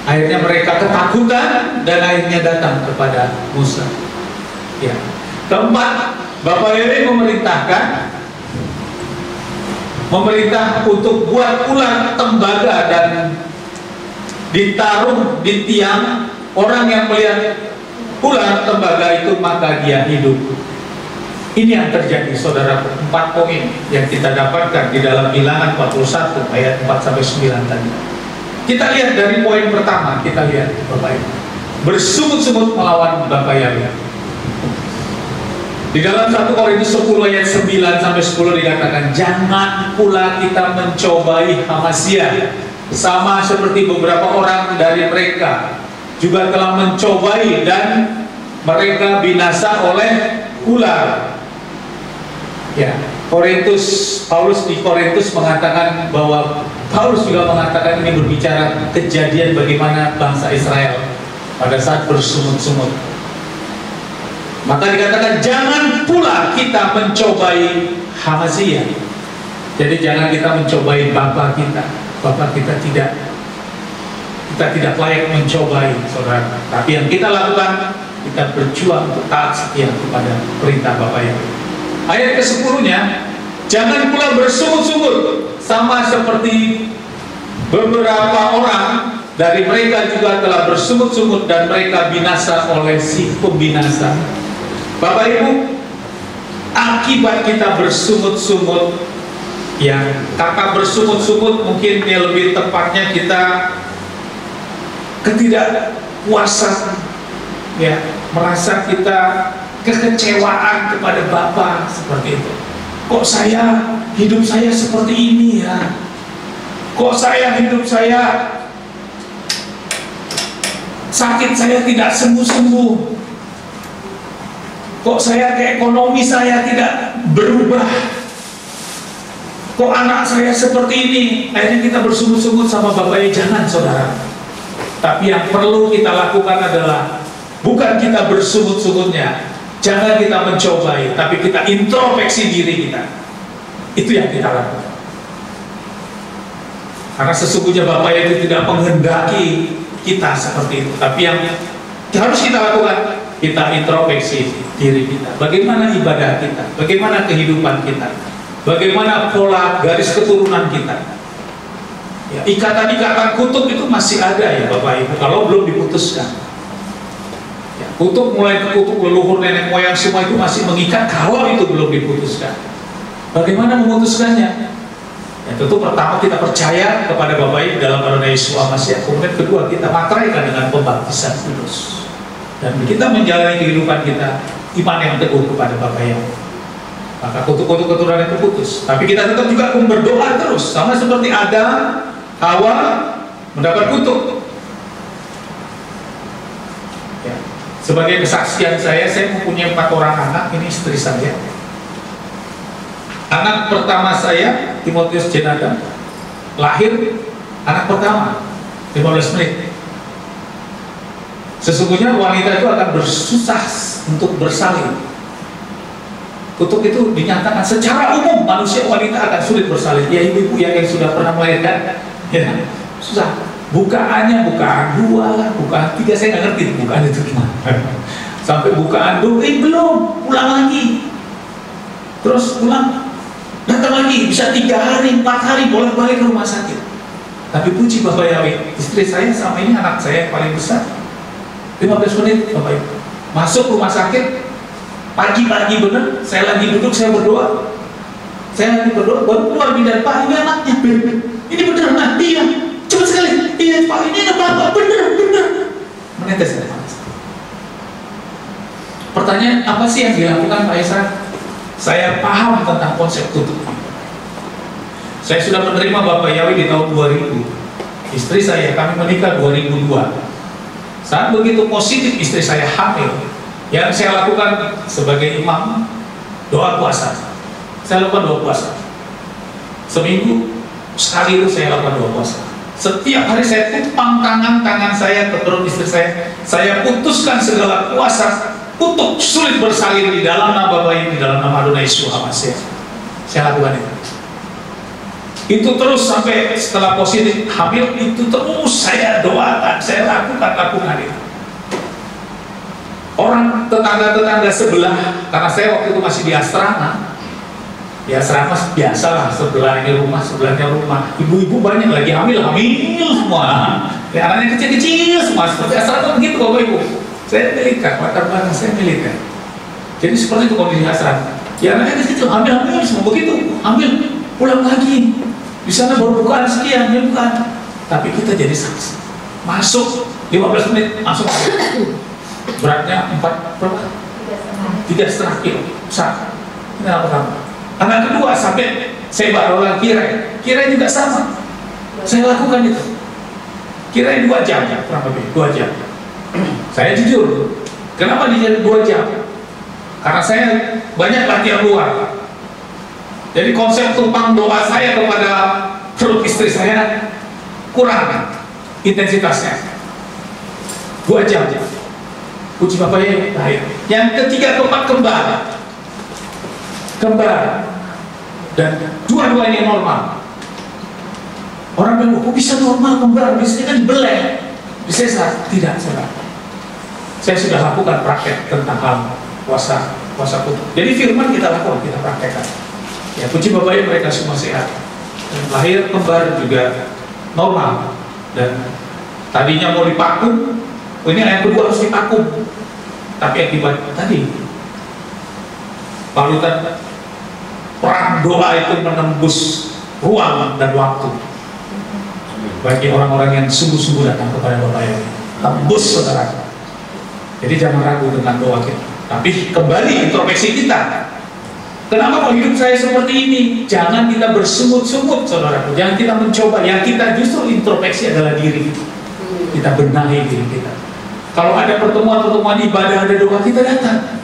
Akhirnya mereka ketakutan dan akhirnya datang kepada Musa. Ya. Keempat, Bapak Yahweh memerintah untuk buat ular tembaga dan ditaruh di tiang. Orang yang melihat ular tembaga itu maka dia hidup. Ini yang terjadi saudara. 4 poin yang kita dapatkan di dalam Bilangan 41 ayat 4-9 tadi. Kita lihat dari poin pertama, kita lihat Bapak Ibu, bersungut-sungut melawan Bapak Yahweh. Di dalam 1 Korintus 10 ayat 9-10 dikatakan, jangan pula kita mencobai Hamasya, sama seperti beberapa orang dari mereka juga telah mencobai dan mereka binasa oleh ular. Ya, Paulus di Korintus mengatakan bahwa Paulus juga mengatakan ini berbicara kejadian bagaimana bangsa Israel pada saat bersungut-sungut. Maka dikatakan jangan pula kita mencobai Hamasya. Jadi jangan kita mencobai Bapa kita. Bapa kita tidak layak mencobai saudara. Tapi yang kita lakukan, kita berjuang untuk taat setia kepada perintah Bapak Yahweh. Ayat ke-10-nya, jangan pula bersungut-sungut sama seperti beberapa orang dari mereka juga telah bersungut-sungut dan mereka binasa oleh si pembinasa. Bapak Ibu, akibat kita bersungut-sungut, ya, kata bersungut-sungut mungkin yang lebih tepatnya kita ketidakpuasan, ya, merasa kita kekecewaan kepada Bapa seperti itu. Kok hidup saya seperti ini ya? Kok hidup saya sakit saya tidak sembuh-sembuh? Kok ekonomi saya tidak berubah? Kok anak saya seperti ini? Akhirnya kita bersungut-sungut sama Bapak. Jangan saudara. Tapi yang perlu kita lakukan adalah bukan kita bersungut-sungutnya, jangan kita mencobai, tapi kita introspeksi diri kita. Itu yang kita lakukan. Karena sesungguhnya Bapak itu tidak menghendaki kita seperti itu. Tapi yang harus kita lakukan, kita introspeksi diri kita. Bagaimana ibadah kita, bagaimana kehidupan kita, bagaimana pola garis keturunan kita. Ya, ikatan-ikatan kutub itu masih ada ya Bapak Ibu, kalau belum diputuskan. Ya, kutub mulai ke kutub leluhur nenek moyang semua itu masih mengikat kalau itu belum diputuskan. Bagaimana memutuskannya? Ya, tentu pertama kita percaya kepada Bapak Ibu dalam Adonai Yesus Masiah. Kemudian kedua kita materaikan dengan pembaptisan kudus. Dan kita menjalani kehidupan kita iman yang teguh kepada Bapak Ibu. Maka kutub-kutub keturunan itu putus. Tapi kita tetap juga berdoa terus, sama seperti Adam, Hawa mendapat kutub. Ya. Sebagai kesaksian saya mempunyai 4 orang anak, ini istri saya. Anak pertama saya, Timotius Jenada, lahir anak pertama, 15 menit. Sesungguhnya wanita itu akan bersusah untuk bersalin. Kutub itu dinyatakan secara umum manusia wanita akan sulit bersalin. Ya ibu-ibu yang sudah pernah melahirkan, ya susah. Bukaannya bukaan 2 lah, bukaan 3, saya nggak ngerti bukaan itu gimana. Sampai bukaan 2, belum, pulang lagi. Terus pulang, datang lagi, bisa 3 hari, 4 hari bolak-balik ke rumah sakit. Tapi puji Bapak Yahweh, istri saya sama ini anak saya yang paling besar. 15 menit Bapak Ibu masuk rumah sakit, pagi-pagi bener, saya lagi duduk, saya berdoa, baru keluar bidan, Pak ini anaknya, ini bener, nah iya, cepat sekali, iya Pak ini anak Bapak, bener, menetes air mata. Pertanyaan, apa sih yang dilakukan Pak Esa? Saya paham tentang konsep kutub. Saya sudah menerima Bapak Yahweh di tahun 2000. Istri saya, kami menikah 2002. Saat begitu positif istri saya hamil, yang saya lakukan sebagai imam, doa puasa. Saya lakukan doa puasa. Seminggu sekali itu saya lakukan doa puasa. Setiap hari saya tumpang tangan saya ke perut istri saya putuskan segala puasa untuk sulit bersalin di dalam nama Bapa, di dalam nama Adonai Yesus Masiah. Saya lakukan itu. Itu terus sampai setelah positif hamil, itu terus saya doakan, saya lakukan itu. Orang tetangga-tetangga sebelah, karena saya waktu itu masih di asrama. Di asrama biasalah, sebelah ini rumah, sebelahnya rumah. Ibu-ibu banyak lagi hamil semua. Ya, anaknya kecil-kecil semua, seperti asrama begitu Bapak Ibu. Saya militer, latar belakang saya militer. Jadi seperti itu kondisi asrama. Ya anaknya kecil, hamil semua begitu, hamil pulang lagi. Di sana baru bukaan sekian, ya bukan. Tapi kita jadi saksi. Masuk 15 menit, masuk. Beratnya 3,5 kilo. Besar. Ini anak pertama. Anak kedua sampai saya baru lagi kira juga sama. Saya lakukan itu. Kira 2 jam, kurang lebih 2 jam. Saya jujur. Kenapa dia 2 jam? Karena saya banyak latihan luar. Jadi konsep tumpang doa saya kepada perut istri saya kurang intensitasnya. 2 jam. Puji Bapak ya, lahir. Yang ketiga, keempat kembar. Dan dua-duanya normal. Orang bilang, kok bisa normal kembar? Biasanya kan beleh, disesat. Tidak, saudara. Saya sudah lakukan praktek tentang hal puasa kutub. Jadi firman kita lakukan, kita praktekkan. Ya, puji Bapak Ibu, mereka semua sehat. Dan lahir kembar juga normal. Dan tadinya mau dipakum, ini yang kedua harus dipakum. Tapi akibat tadi palutan perang doa itu menembus ruang dan waktu. Bagi orang-orang yang sungguh-sungguh datang kepada Bapak Ibu, tembus saudara. Jadi jangan ragu dengan doa kita. Tapi kembali introspeksi kita. Kenapa kok hidup saya seperti ini? Jangan kita bersungut-sungut, saudaraku. Jangan kita mencoba. Yang kita justru introspeksi adalah diri kita. Kita benahi diri kita. Kalau ada pertemuan-pertemuan ibadah, ada doa, kita datang.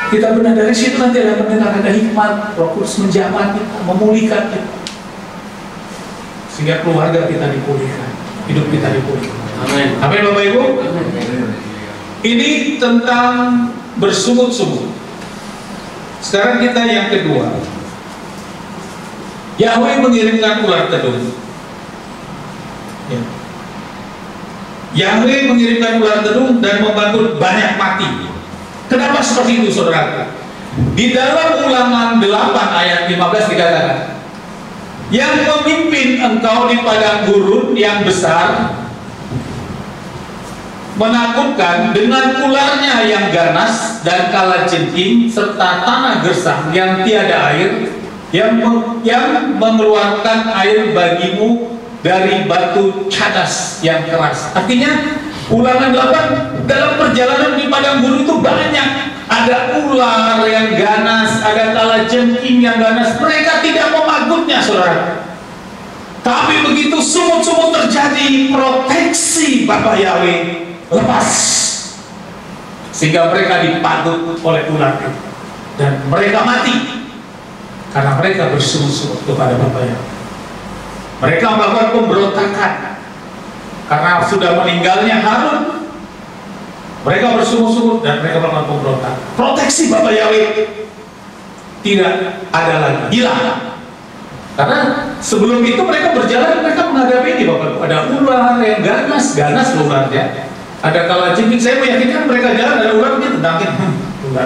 Kita benar dari situ, nanti ada mendengar, ada hikmat, Roh Kudus menjamah kita, memulihkan kita. Sehingga keluarga kita dipulihkan, hidup kita dipulihkan. Amin. Amin Bapak Ibu. Ini tentang bersungut-sungut. Sekarang kita yang kedua. Yahweh mengirimkan ular tedung. Ya. Yahweh mengirimkan ular tedung dan membangun banyak mati. seperti itu, saudara. Di dalam Ulangan 8 ayat 15 dikatakan, yang memimpin engkau di padang gurun yang besar, menakutkan dengan ularnya yang ganas dan kalajengking serta tanah gersang yang tiada air, yang mengeluarkan air bagimu dari batu cadas yang keras. Artinya Ulangan 8 dalam perjalanan di padang gurun itu banyak. Ada ular yang ganas, ada kalajengking yang ganas. Mereka tidak memagutnya, saudara. Tapi begitu sumut-sumut terjadi, proteksi Bapa Yahweh lepas, sehingga mereka dipagut oleh ular itu, dan mereka mati karena mereka bersungut-sungut kepada Bapa Yahweh. Mereka melakukan pemberontakan karena sudah meninggalnya Harun. Mereka bersungut-sungut dan mereka melakukan pemberontakan. Proteksi Bapa Yahweh tidak ada lagi, hilang. Karena sebelum itu mereka berjalan, mereka menghadapi ini, Bapak. Ada ular yang ganas ularnya. Ada kalajengking. Saya meyakinkan mereka jalan, ada ular, dia tendangin. Ular,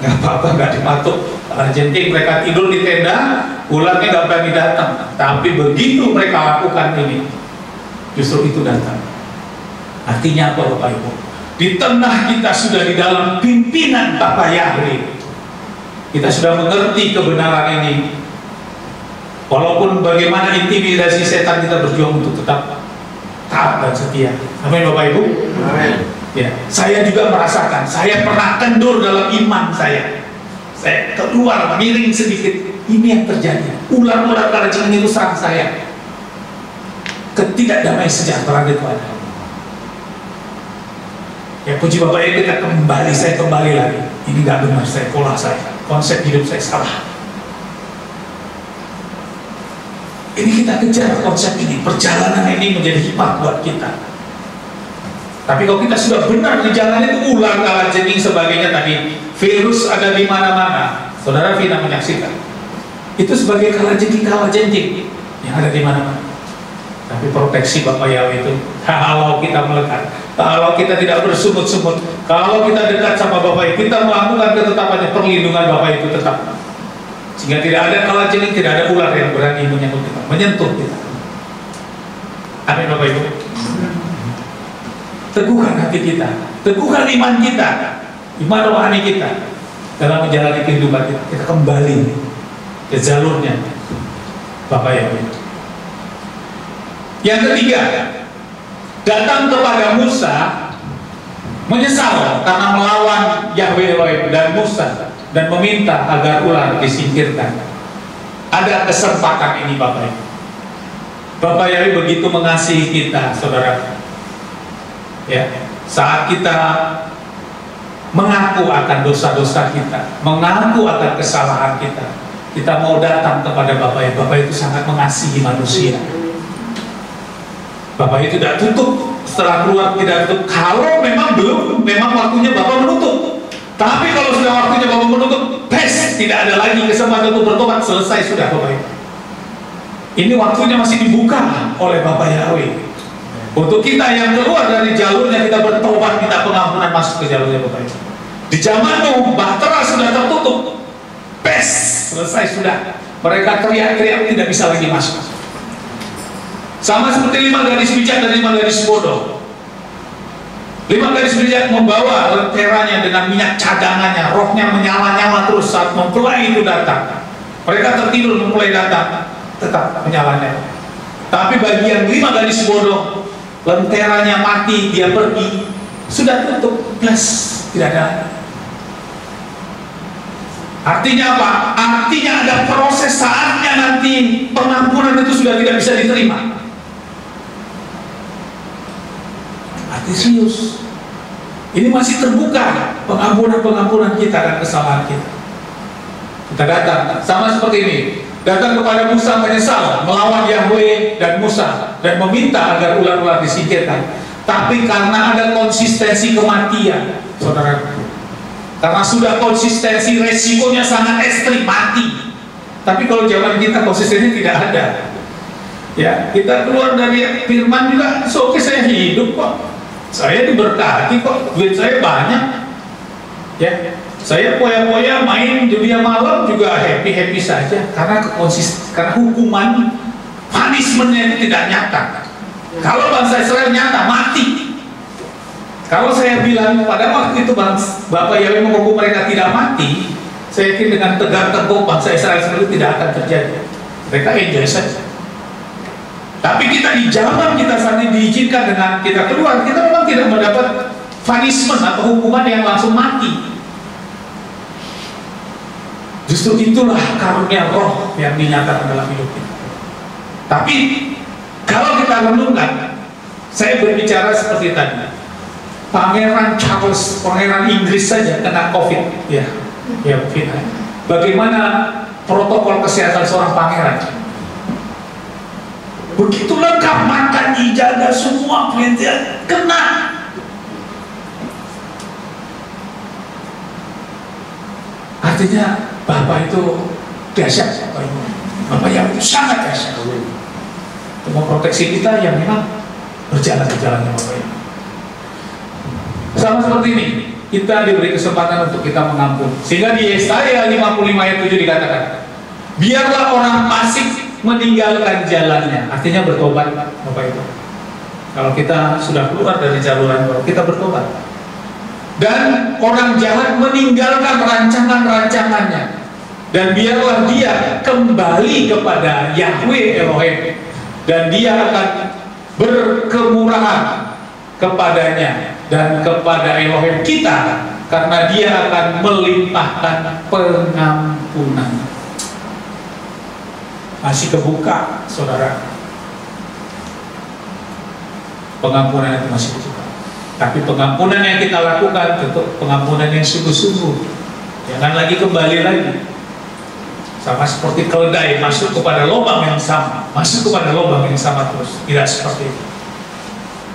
nggak apa-apa, nggak dipatuk. Kalajengking, mereka tidur di tenda, ularnya nggak berani datang. Tapi begitu mereka lakukan ini, justru itu datang. Artinya apa, Bapak Ibu? Di tengah kita sudah di dalam pimpinan Bapa Yahweh, kita sudah mengerti kebenaran ini. Walaupun bagaimana intimidasi setan, kita berjuang untuk tetap taat dan setia. Amin, Bapak Ibu. Amin. Ya, saya juga merasakan, saya pernah kendur dalam iman saya. Saya keluar, miring sedikit. Ini yang terjadi. Ular-ular kalajengking itu serang saya. Ketidakdamaian sejahtera itu ada. Ya puji Bapak ya, kita kembali, saya kembali lagi. Ini nggak benar, saya pola saya, konsep hidup saya salah. Ini kita kejar konsep ini, perjalanan ini menjadi hikmat buat kita. Tapi kalau kita sudah benar di jalan itu, ular, kalajengking sebagainya tadi, virus ada di mana-mana. Saudara Vina menyaksikan. Itu sebagai kalajengking yang ada di mana-mana. Tapi proteksi Bapa Yahweh itu, kalau kita melekat, kalau kita tidak bersungut-sungut, kalau kita dekat sama Bapak, kita melakukan ketetapannya, perlindungan Bapak itu tetap. Sehingga tidak ada kalajengking, tidak ada ular yang berani menyentuh kita. Amin, Bapak Ibu. Teguhkan hati kita, teguhkan iman kita, iman rohani kita dalam menjalani kehidupan kita. Kita kembali ke jalurnya Bapak Yahweh. Yang ketiga, datang kepada Musa, menyesal karena melawan Yahweh Elohim dan Musa, dan meminta agar ular disingkirkan. Ada kesempatan ini, Bapak Ibu. Bapak Yahweh begitu mengasihi kita, saudara. Ya, saat kita mengaku akan dosa-dosa kita, mengaku akan kesalahan kita, kita mau datang kepada Bapak Yahweh. Bapak itu sangat mengasihi manusia. Bapak itu tidak tutup, setelah keluar tidak tutup. Kalau memang belum, memang waktunya Bapak menutup. Tapi kalau sudah waktunya Bapak menutup, tidak ada lagi kesempatan untuk bertobat, selesai sudah Bapak Ibu. Ini waktunya masih dibuka oleh Bapak Yahweh. Untuk kita yang keluar dari jalurnya, kita bertobat, minta pengampunan, masuk ke jalurnya Bapak Ibu. Di zaman Nuh, bahtera sudah tertutup, selesai sudah. Mereka teriak-teriak, tidak bisa lagi masuk. Sama seperti 5 gadis bijak dan 5 gadis bodoh. 5 gadis bijak membawa lenteranya dengan minyak cadangannya, rohnya menyala-nyala terus saat mempelai itu datang. Mereka tertidur, mempelai datang, tetap menyalanya. Tapi bagi yang 5 gadis bodoh, lenteranya mati, dia pergi, sudah tutup, tidak ada. Artinya apa? Artinya ada proses, saatnya nanti pengampunan itu sudah tidak bisa diterima. Serius, ini masih terbuka pengampunan kita dan kesalahan kita. Kita datang sama seperti ini, datang kepada Musa menyesal melawan Yahweh dan Musa dan meminta agar ular-ular disingkirkan. Tapi karena ada konsistensi kematian, saudara, karena sudah konsistensi, resikonya sangat ekstrim, mati. Tapi kalau zaman kita konsistensi tidak ada. Ya, kita keluar dari firman juga, oke, saya hidup kok. Saya diberkati kok, duit saya banyak. Ya, saya poya-poya main dunia malam juga happy saja karena karena hukuman punishment-nya itu tidak nyata. Kalau bangsa Israel nyata mati. Kalau saya bilang pada waktu itu Bapak Yahweh menghukum mereka tidak mati, saya yakin dengan tegar tengkuk bangsa Israel sendiri tidak akan terjadi. Mereka enjoy saja. Tapi kita di zaman kita saat ini diizinkan dengan kita keluar, kita memang tidak mendapat punishment atau hukuman yang langsung mati. Justru itulah karunia roh yang dinyatakan dalam hidup kita. Tapi kalau kita renungkan, saya berbicara seperti tadi. Pangeran Charles, pangeran Inggris saja kena COVID, ya COVID. Bagaimana protokol kesehatan seorang pangeran? Begitu lengkap, makan dijaga semua, perintah kena. Artinya Bapak itu dahsyat, Bapak yang itu sangat dahsyat. Untuk memproteksi kita yang memang berjalan-jalannya Bapak Ibu. Sama seperti ini, kita diberi kesempatan untuk kita mengampun. Sehingga di Yesaya 55 ayat 7 dikatakan, biarlah orang fasik meninggalkan jalannya. Artinya bertobat Bapak Ibu. Kalau kita sudah keluar dari jaluran baru, kita bertobat. Dan orang jahat meninggalkan rancangan-rancangannya. Dan biarlah dia kembali kepada Yahweh Elohim. Dan dia akan berkemurahan kepadanya dan kepada Elohim kita, karena dia akan melimpahkan pengampunan. Masih kebuka, saudara. Pengampunan itu masih kebuka. Tapi pengampunan yang kita lakukan tentu pengampunan yang sungguh-sungguh. Jangan lagi kembali lagi. Sama seperti keledai masuk kepada lubang yang sama, masuk kepada lubang yang sama terus. Tidak seperti itu.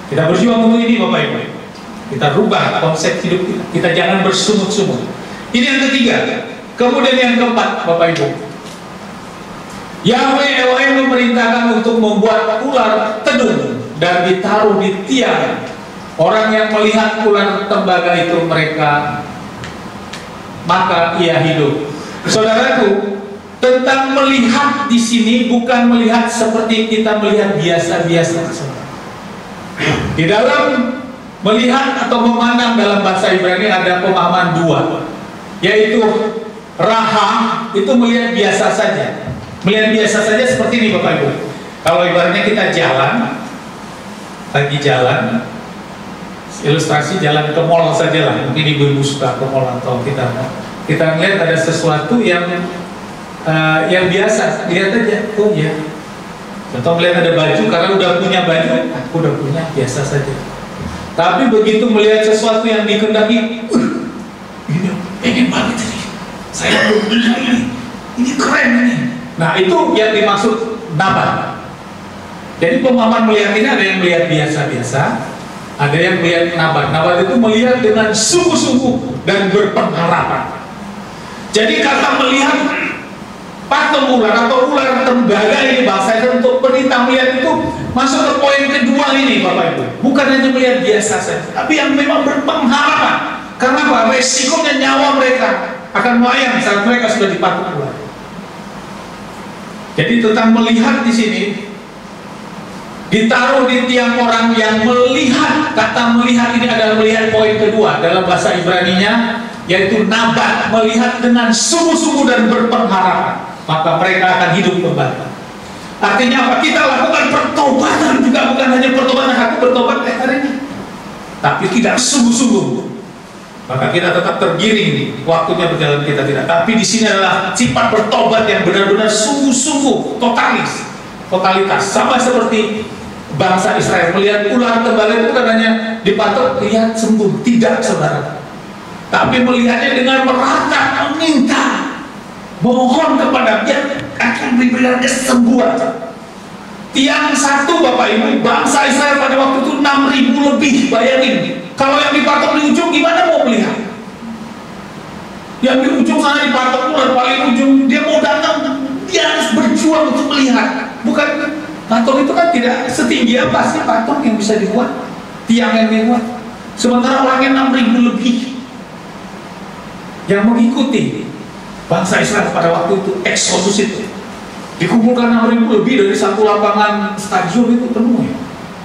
Kita berjuang untuk ini Bapak Ibu. Kita rubah konsep hidup kita. Kita jangan bersungut-sungut. Ini yang ketiga. Kemudian yang keempat Bapak Ibu, Yahweh Elohim memerintahkan untuk membuat ular tedung dan ditaruh di tiang. Orang yang melihat ular tembaga itu maka ia hidup. Saudaraku, tentang melihat di sini bukan melihat seperti kita melihat biasa-biasa. Di dalam melihat atau memandang dalam bahasa Ibrani ada pemahaman dua, yaitu raha itu melihat biasa saja. Melihat biasa saja seperti ini Bapak Ibu. Kalau ibaratnya kita lagi jalan, ilustrasi jalan ke mall saja lah. Mungkin ibu-ibu suka ke mall atau kita melihat ada sesuatu yang biasa, lihat aja, oh ya. Contoh melihat ada baju, karena udah punya baju, aku udah punya, biasa saja. Tapi begitu melihat sesuatu yang dikehendaki, ini pengen banget ini, saya belum punya ini keren ini. Nah itu yang dimaksud nabat. Jadi pemahaman melihat ini ada yang melihat biasa-biasa, ada yang melihat nabat. Nabat itu melihat dengan sungguh-sungguh dan berpengharapan. Jadi kata melihat patung ular atau ular tembaga ini bahasa itu untuk penita melihat itu masuk ke poin kedua ini Bapak Ibu. Bukan hanya melihat biasa saja, tapi yang memang berpengharapan. Karena apa? Resikonya nyawa mereka akan melayang saat mereka sudah dipatung ular. Jadi tentang melihat di sini ditaruh di tiang orang yang melihat. Kata melihat ini adalah melihat poin kedua dalam bahasa Ibraninya, yaitu nabat, melihat dengan sungguh-sungguh dan berpengharapan. Maka mereka akan hidup kembali. Artinya apa? Kita lakukan pertobatan juga, bukan hanya pertobatan aku bertobat hari ini, tapi tidak sungguh-sungguh. Maka kita tetap tergiring nih, waktunya berjalan kita tidak. Tapi di sini adalah sifat bertobat yang benar-benar sungguh-sungguh, totalitas. Sama seperti bangsa Israel melihat ular tembaga itu kan hanya dipatok lihat sembuh, tidak saudara. Tapi melihatnya dengan meratap, meminta, mohon kepada dia akan diberikan kesembuhan. Tiang satu Bapak Ibu, bangsa Israel pada waktu itu 6.000 lebih. Bayangin, kalau yang dipatok di ujung gimana mau melihat? Yang di ujung sana dipatok ular paling ujung, dia mau datang, dia harus berjuang untuk melihat. Bukan patung itu kan tidak setinggi apa sih patung yang bisa dibuat, tiang yang dibuat. Sementara orangnya 6.000 lebih. yang mengikuti bangsa Israel pada waktu itu, Exodus itu. Dikumpulkan 6.000 lebih dari satu lapangan stadion itu penuh ya.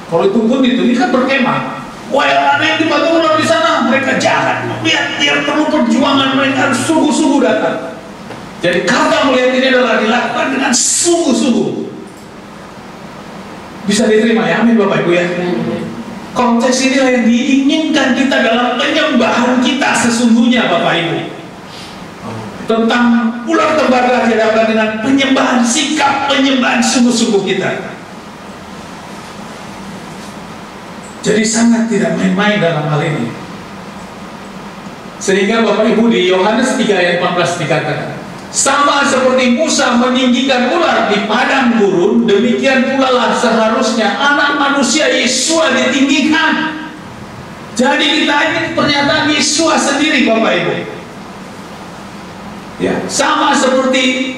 Kalau itu pun ini kan berkemah. Wah, yang ada yang dibantu ular di sana, mereka jahat. Lihat, dia perlu perjuangan, mereka harus sungguh-sungguh datang. Jadi kata melihat ini adalah dilakukan dengan sungguh-sungguh. Bisa diterima ya, amin Bapak Ibu ya. Konteks inilah yang diinginkan kita dalam penyembahan kita sesungguhnya Bapak Ibu. Tentang ular tembaga dihadapkan dengan penyembahan, sikap penyembahan sungguh-sungguh kita. Jadi sangat tidak main-main dalam hal ini. Sehingga Bapak Ibu di Yohanes 3 ayat 14 dikatakan, sama seperti Musa meninggikan ular di padang gurun, demikian pula lah seharusnya anak manusia Yesua ditinggikan. Jadi kita ini pernyataan Yesua sendiri Bapak Ibu. Ya, sama seperti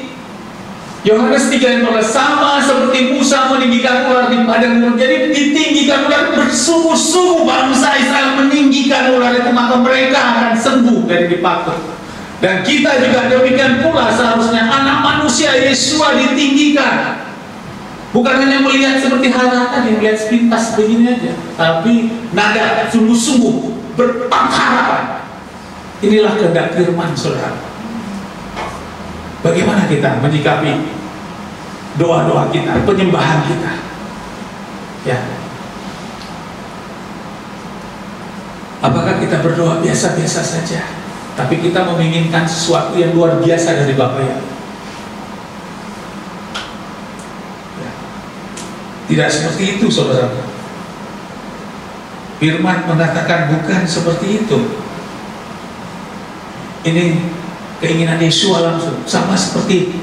Yohanes 3 ayat 14, sama seperti Musa meninggikan ular di padang gurun. Jadi ditinggikan ular, bersungguh-sungguh bangsa Israel meninggikan ular itu, maka mereka akan sembuh dari dipatuk. Dan kita juga demikian pula seharusnya anak manusia Yesua ditinggikan. Bukan hanya melihat seperti Hana tadi, melihat sepintas begini aja, tapi nada sungguh-sungguh berpengharapan. Inilah kehendak firman saudara. Bagaimana kita menyikapi doa-doa kita, penyembahan kita? Ya. Apakah kita berdoa biasa-biasa saja, tapi kita menginginkan sesuatu yang luar biasa dari Bapa ya? Ya. Tidak seperti itu, saudara. Firman mengatakan bukan seperti itu. Ini keinginan Yesua langsung, sama seperti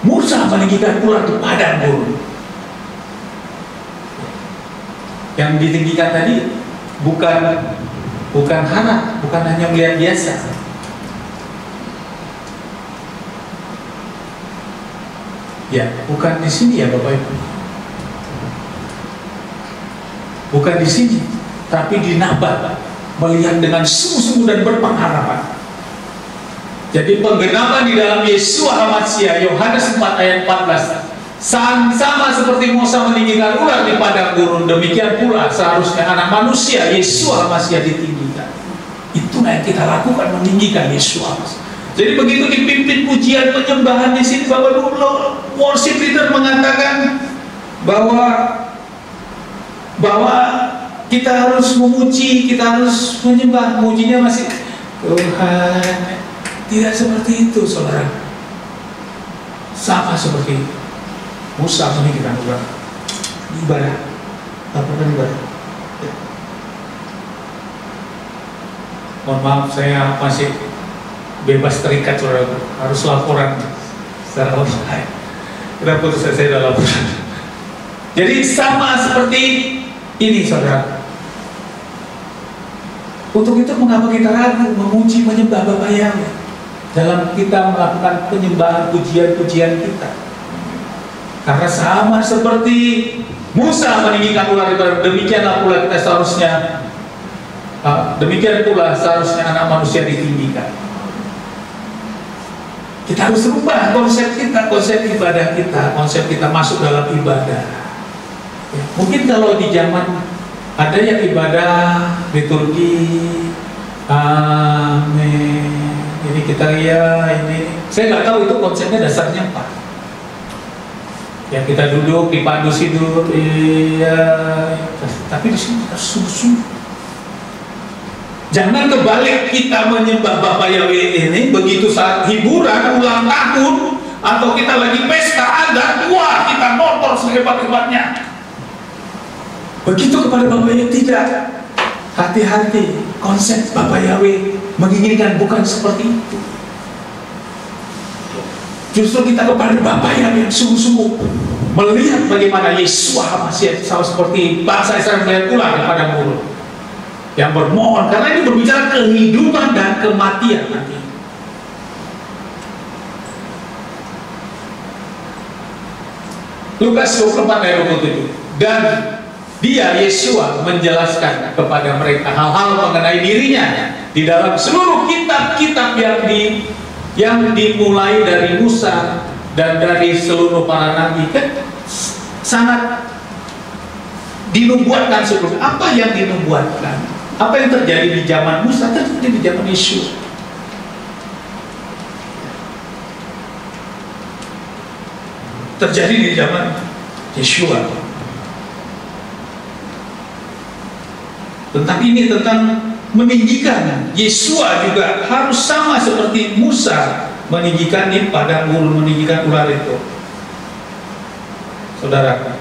Musa meninggikan ular di padang gurun. Yang ditinggikan tadi bukan Hana, bukan hanya melihat biasa. Ya, bukan di sini ya Bapak Ibu. Bukan di sini, tapi di Nabat, melihat dengan sungguh-sungguh dan berpengharapan. Jadi penggenapan di dalam Yesua HaMasiah, Yohanes 4 ayat 14, sama seperti Musa meninggikan ular di padang gurun, demikian pula seharusnya anak manusia Yesua HaMasiah ditinggikan. Itulah yang kita lakukan, meninggikan Yesua HaMasiah. Jadi begitu dipimpin pujian penyembahan di sini, Bapak Ibu, worship leader mengatakan bahwa kita harus memuji, kita harus menyembah. Mujinya masih Tuhan. Tidak seperti itu, saudara. Sama seperti Musa meninggikan ular di ibadah, lakukan ibadah. Ya. Mohon maaf, saya masih bebas terikat, saudara. Harus laporan secara online. Kenapa saya sudah laporan? Jadi sama seperti ini, saudara. Untuk itu mengapa kita ragu memuji, menyembah Bapa Yahweh dalam kita melakukan penyembahan pujian-pujian kita? Karena sama seperti Musa meninggikan ular di padang, demikianlah pula kita seharusnya, demikian pula seharusnya anak manusia ditinggikan. Kita harus rubah konsep kita, konsep ibadah kita, konsep kita masuk dalam ibadah. Ya, mungkin kalau di zaman ada yang ibadah liturgi, amin. Ini kita ini, saya nggak tahu itu konsepnya dasarnya apa. Ya kita duduk di padu tidur, iya. Tapi di sini kita sungguh-sungguh. Jangan kebalik kita menyembah Bapa Yahweh ini begitu saat hiburan, ulang tahun, atau kita lagi pesta adat, wah kita motor sehebat-hebatnya. Begitu kepada Bapa Yahweh tidak. Hati-hati, konsep Bapa Yahweh menginginkan bukan seperti itu. Justru kita kepada Bapa Yahweh yang sungguh-sungguh melihat bagaimana Yesua HaMasiah sama seperti bangsa Israel melihat ular di padang gurun, yang bermohon, karena ini berbicara kehidupan dan kematian nanti. Lukas 24 ayat 27. Dan Dia, Yesua, menjelaskan kepada mereka hal-hal mengenai dirinya di dalam seluruh kitab-kitab yang dimulai dari Musa dan dari seluruh para nabi. Kan sangat dinubuatkan sebelumnya. Apa yang dinubuatkan? Apa yang terjadi di zaman Musa terjadi di zaman Yesus. Terjadi di zaman Yeshua. Tentang ini, tentang meninggikan. Yeshua juga harus sama seperti Musa meninggikan di padang gurun, meninggikan ular itu. Saudara,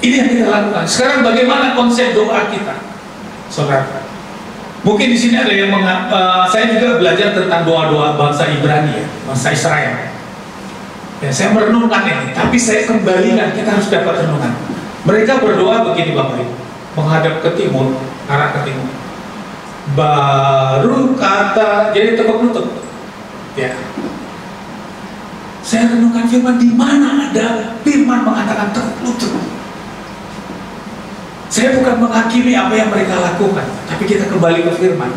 ini yang kita lakukan. Sekarang bagaimana konsep doa kita, saudara? Mungkin di sini ada yang saya juga belajar tentang doa-doa bangsa Ibrani, ya, bangsa Israel. Ya, saya merenungkan ini, tapi saya kembalikan, kita harus dapat renungan. Mereka berdoa begini, Bapak Ibu, menghadap ke timur, arah ke timur. Baru kata, jadi tekuk lutut. Ya. Saya renungkan firman, di mana ada firman mengatakan tekuk lutut? Saya bukan menghakimi apa yang mereka lakukan, tapi kita kembali ke firman.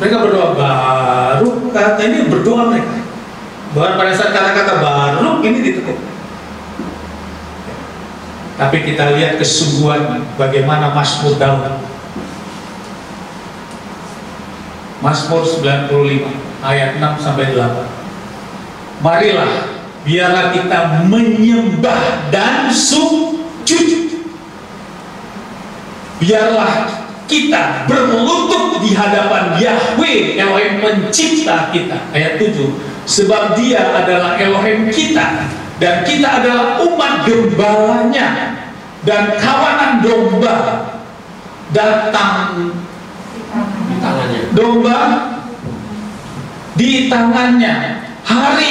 Mereka berdoa, baru kata, ini berdoa mereka. Bahkan pada saat kata-kata baru ini ditekuk. Tapi kita lihat kesungguhan bagaimana Mazmur Daud. Mazmur 95 ayat 6 sampai 8. Marilah, biarlah kita menyembah dan sujud. Biarlah kita berlutut di hadapan Yahweh, Elohim pencipta kita. Ayat 7. Sebab Dia adalah Elohim kita, dan kita adalah umat gembalanya, dan kawanan domba datang domba di tangannya. Hari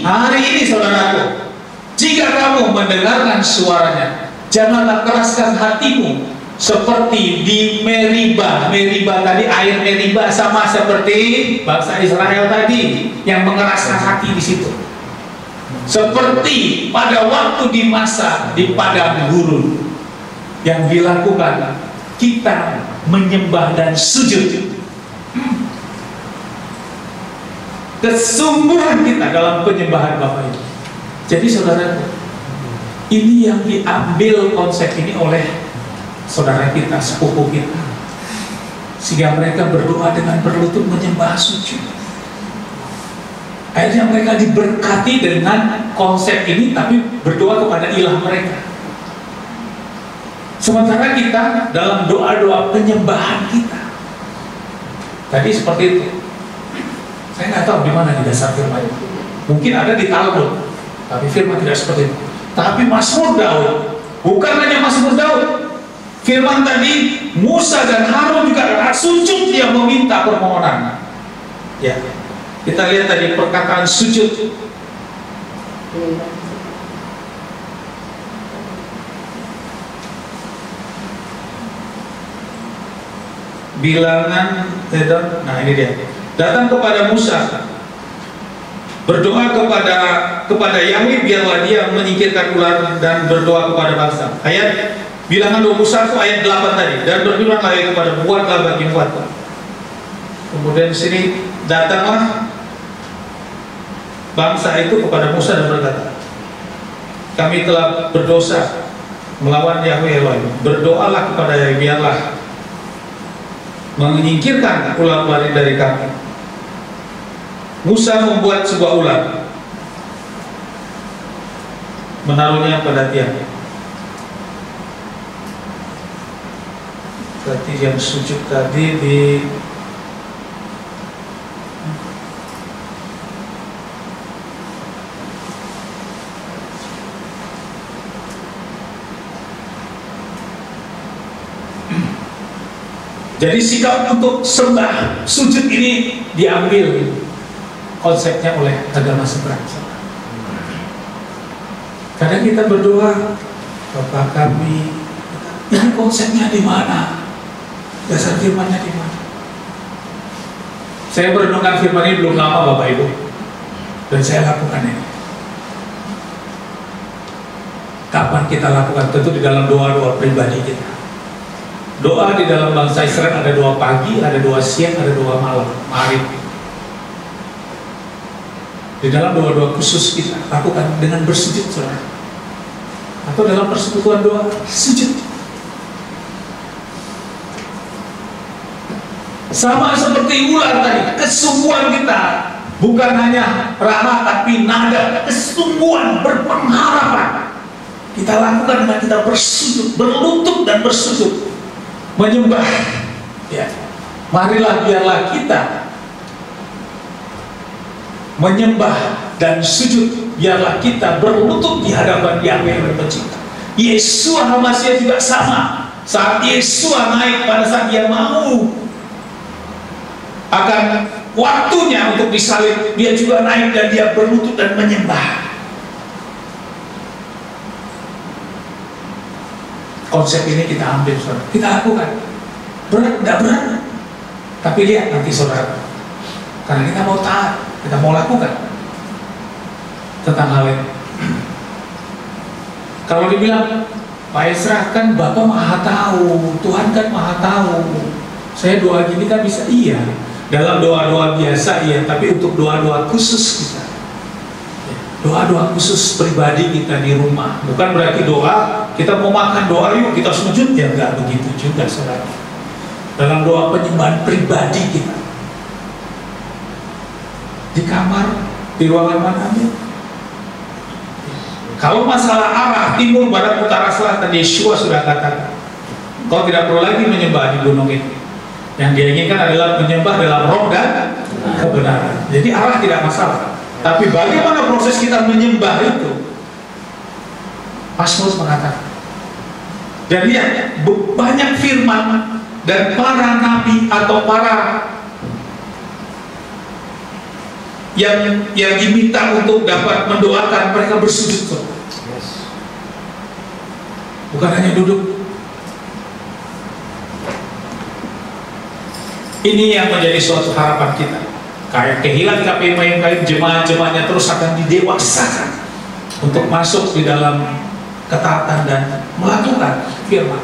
ini saudaraku, jika kamu mendengarkan suaranya, janganlah keraskan hatimu seperti di Meriba. Meriba tadi, air Meriba sama seperti bangsa Israel tadi yang mengeraskan hati di situ. Seperti pada waktu di masa di padang gurun yang dilakukan, kita menyembah dan sujud. Kesungguhan kita dalam penyembahan Bapak Ibu. Jadi saudaraku, ini yang diambil konsep ini oleh saudara kita, sepupu kita, sehingga mereka berdoa dengan berlutut menyembah sujud. Akhirnya mereka diberkati dengan konsep ini, tapi berdoa kepada ilah mereka. Sementara kita dalam doa-doa penyembahan kita tadi seperti itu. Saya nggak tahu di mana di dasar firman itu. Mungkin ada di Talmud, tapi firman tidak seperti itu. Tapi Mazmur Daud, bukan hanya Mazmur Daud. Firman tadi, Musa dan Harun juga sujud, dia meminta permohonan. Ya, kita lihat tadi perkataan sujud. Bilangan, nah ini dia. Datang kepada Musa, berdoa kepada Yahweh, biarlah Dia menyingkirkan ular, dan berdoa kepada bangsa. Ayat Bilangan 21 ayat 8 tadi, dan berfirman lagi kepada, buatlah bagi buatlah. Kemudian di sini, datanglah bangsa itu kepada Musa dan berkata, kami telah berdosa melawan Yahweh Elohim. Berdoalah kepada Yahweh, biarlah menyingkirkan ular-ular dari kami. Musa membuat sebuah ular, menaruhnya pada tiang. Berarti yang sujud tadi di jadi sikap untuk sembah sujud ini diambil konsepnya oleh agama seberang. Kadang kita berdoa, Bapa kami, ini konsepnya di mana? Dasar firmannya di mana? Saya merenungkan firman ini belum lama, Bapak Ibu. Dan saya lakukan ini. Kapan kita lakukan? Tentu di dalam doa-doa pribadi kita. Doa di dalam bangsa Israel ada doa pagi, ada doa siang, ada doa malam, maghrib. Di dalam doa-doa khusus kita lakukan dengan bersujud, saudara. Atau dalam persekutuan doa sujud. Sama seperti ular tadi, kesungguhan kita bukan hanya ramah tapi nada kesungguhan, berpengharapan. Kita lakukan dengan kita bersujud, berlutut dan bersujud, menyembah. Ya, marilah biarlah kita menyembah dan sujud, biarlah kita berlutut di hadapan Yahweh yang pencipta. Yesua HaMasiah juga sama. Saat Yesua naik, pada saat dia mau akan waktunya untuk disalib, dia juga naik dan dia berlutut dan menyembah. Konsep ini kita ambil, saudara. Kita lakukan. Berat, tidak berat. Tapi lihat nanti, saudara. Karena kita mau taat, kita mau lakukan tentang hal ini. Kalau dibilang, Pak Esra kan Bapak Maha Tahu, Tuhan kan Maha Tahu. Saya doa gini kan bisa, iya. Dalam doa-doa biasa iya, tapi untuk doa-doa khusus kita, doa-doa khusus pribadi kita di rumah, bukan berarti doa kita mau makan doa yuk kita sujud, ya nggak begitu juga, saudara. Dalam doa penyembahan pribadi kita di kamar, di ruangan manapun. Kalau masalah arah timur, barat, utara, selatan, Yeshua sudah katakan kau tidak perlu lagi menyembah di gunung itu. Yang dia inginkan adalah menyembah dalam roh dan kebenaran. Jadi arah tidak masalah. Tapi bagaimana proses kita menyembah itu? Mazmur mengatakan. Dan lihat, banyak firman dan para nabi atau para yang diminta untuk dapat mendoakan, mereka bersujud. Bukan hanya duduk. Ini yang menjadi suatu harapan kita. Kayak kehilangan KPM kain jemaat-jemaatnya terus akan didewasakan untuk masuk di dalam ketaatan dan melakukan firman.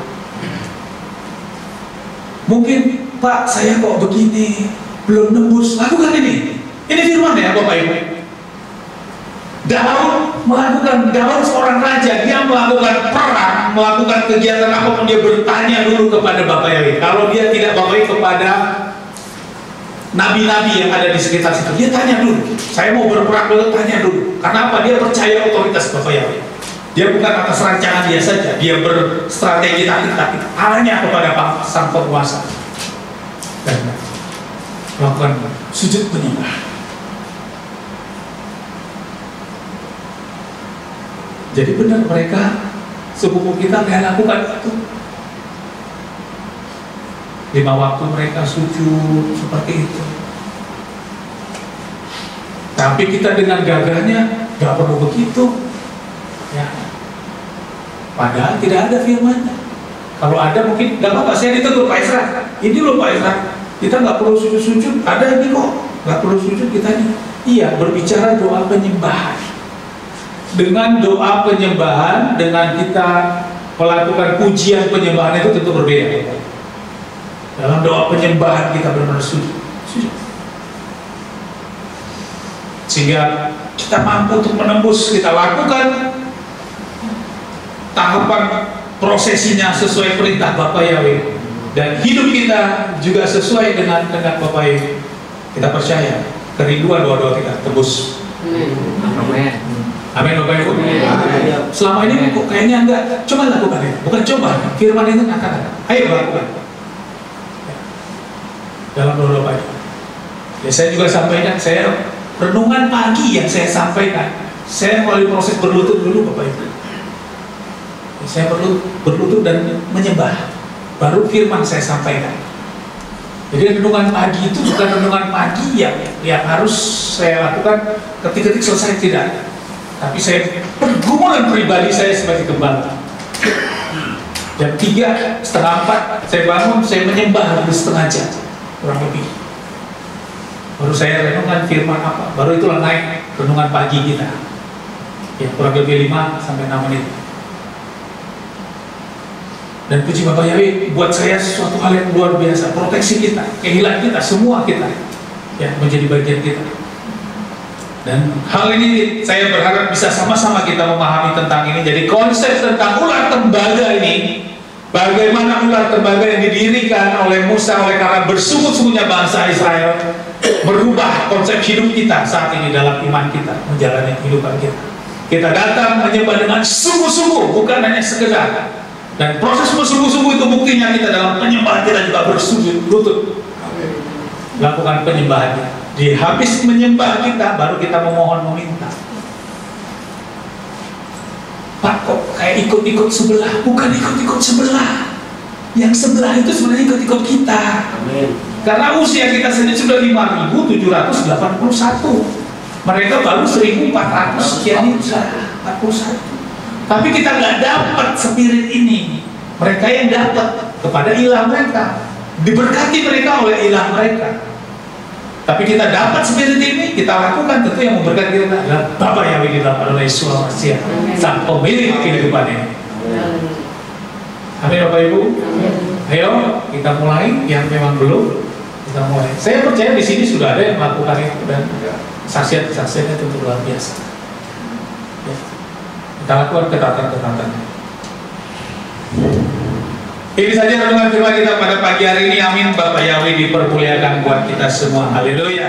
Mungkin Pak, saya kok begini, belum nembus, lakukan ini. Ini firman ya Bapak Ibu. Daud seorang raja, dia melakukan perang, melakukan kegiatan apapun, dia bertanya dulu kepada Bapak Yahweh. Kalau dia tidak Bapak kepada nabi-nabi yang ada di sekitar situ, dia tanya dulu. Saya mau berperang dulu, tanya dulu. Karena apa? Dia percaya otoritas Bapak Yahweh. Dia bukan atas rancangan dia saja, dia berstrategi taktik hanya kepada sang penguasa. Dan melakukan sujud menyembah. Jadi benar mereka sepupu kita lakukan itu. 5 waktu mereka sujud seperti itu. Tapi kita dengan gagahnya gak perlu begitu. Ya. Padahal tidak ada firmannya. Kalau ada mungkin gak apa-apa, saya ditegur Pak Esra. Ini loh Pak Esra, kita gak perlu sujud-sujud. Ada ini kok, gak perlu sujud kita ini. Iya, berbicara doa penyembahan. Dengan doa penyembahan, dengan kita melakukan pujian penyembahan itu tentu berbeda. Dalam doa penyembahan kita benar-benar sujud. Sehingga kita mampu untuk menembus, kita lakukan tahapan prosesinya sesuai perintah Bapak Yahweh, dan hidup kita juga sesuai dengan Bapak Yahweh. Kita percaya kerinduan doa-doa kita tebus. Amin. Amin Bapak Ibu. Selama ini kok kayaknya enggak, coba lakukan ya. Bukan coba, firman itu katakan. Ayo lakukan. Dalam doa Bapak Ibu. Ya saya juga sampaikan, saya renungan pagi yang saya sampaikan. Saya melalui proses berlutut dulu Bapak Ibu. Ya, saya perlu berlutut dan menyembah. Baru firman saya sampaikan. Jadi renungan pagi itu bukan renungan pagi yang harus saya lakukan ketik-ketik selesai, tidak. Tapi saya pergumulan pribadi saya sebagai gembala. Jam 3, setengah 4 saya bangun, saya menyembah hampir setengah jam kurang lebih. Baru saya renungan firman apa, baru itulah naik renungan pagi kita. Ya, kurang lebih 5 sampai 6 menit. Dan puji Bapak Yahweh, buat saya suatu hal yang luar biasa. Proteksi kita, kehilangan kita, semua kita, ya, menjadi bagian kita. Dan hal ini saya berharap bisa sama-sama kita memahami tentang ini. Jadi konsep tentang ular tembaga ini, bagaimana ular tembaga yang didirikan oleh Musa oleh karena bersungguh-sungguhnya bangsa Israel, merubah konsep hidup kita saat ini dalam iman kita, menjalani kehidupan kita. Kita datang menyembah dengan sungguh-sungguh, bukan hanya sekedar. Dan proses bersungguh-sungguh itu buktinya kita dalam penyembahan kita juga bersujud lutut, lakukan penyembahannya. Di habis menyembah kita, baru kita memohon meminta. Pak, kok kayak ikut-ikut sebelah? Bukan ikut-ikut sebelah. Yang sebelah itu sebenarnya ikut-ikut kita. Amin. Karena usia kita sendiri sudah 5.781. Mereka baru 1.400 sekian itu, 41. Tapi kita nggak dapat spirit ini. Mereka yang dapat kepada ilah mereka, diberkati mereka oleh ilah mereka. Tapi kita dapat spirit ini, kita lakukan, tentu yang memberkati kita adalah Bapa Yahweh di dalam Adonai Yeshua Mashiach, sang pemilik kehidupan ini. Amin Bapak Ibu. Ayo kita mulai. Yang memang belum, kita mulai. Saya percaya di sini sudah ada yang melakukan itu dan saksian-saksiannya tentu luar biasa. Kita lakukan ketatan-ketatan. Ini saja renungan firman kita pada pagi hari ini. Amin. Bapak Yahweh dipermuliakan buat kita semua. Haleluya.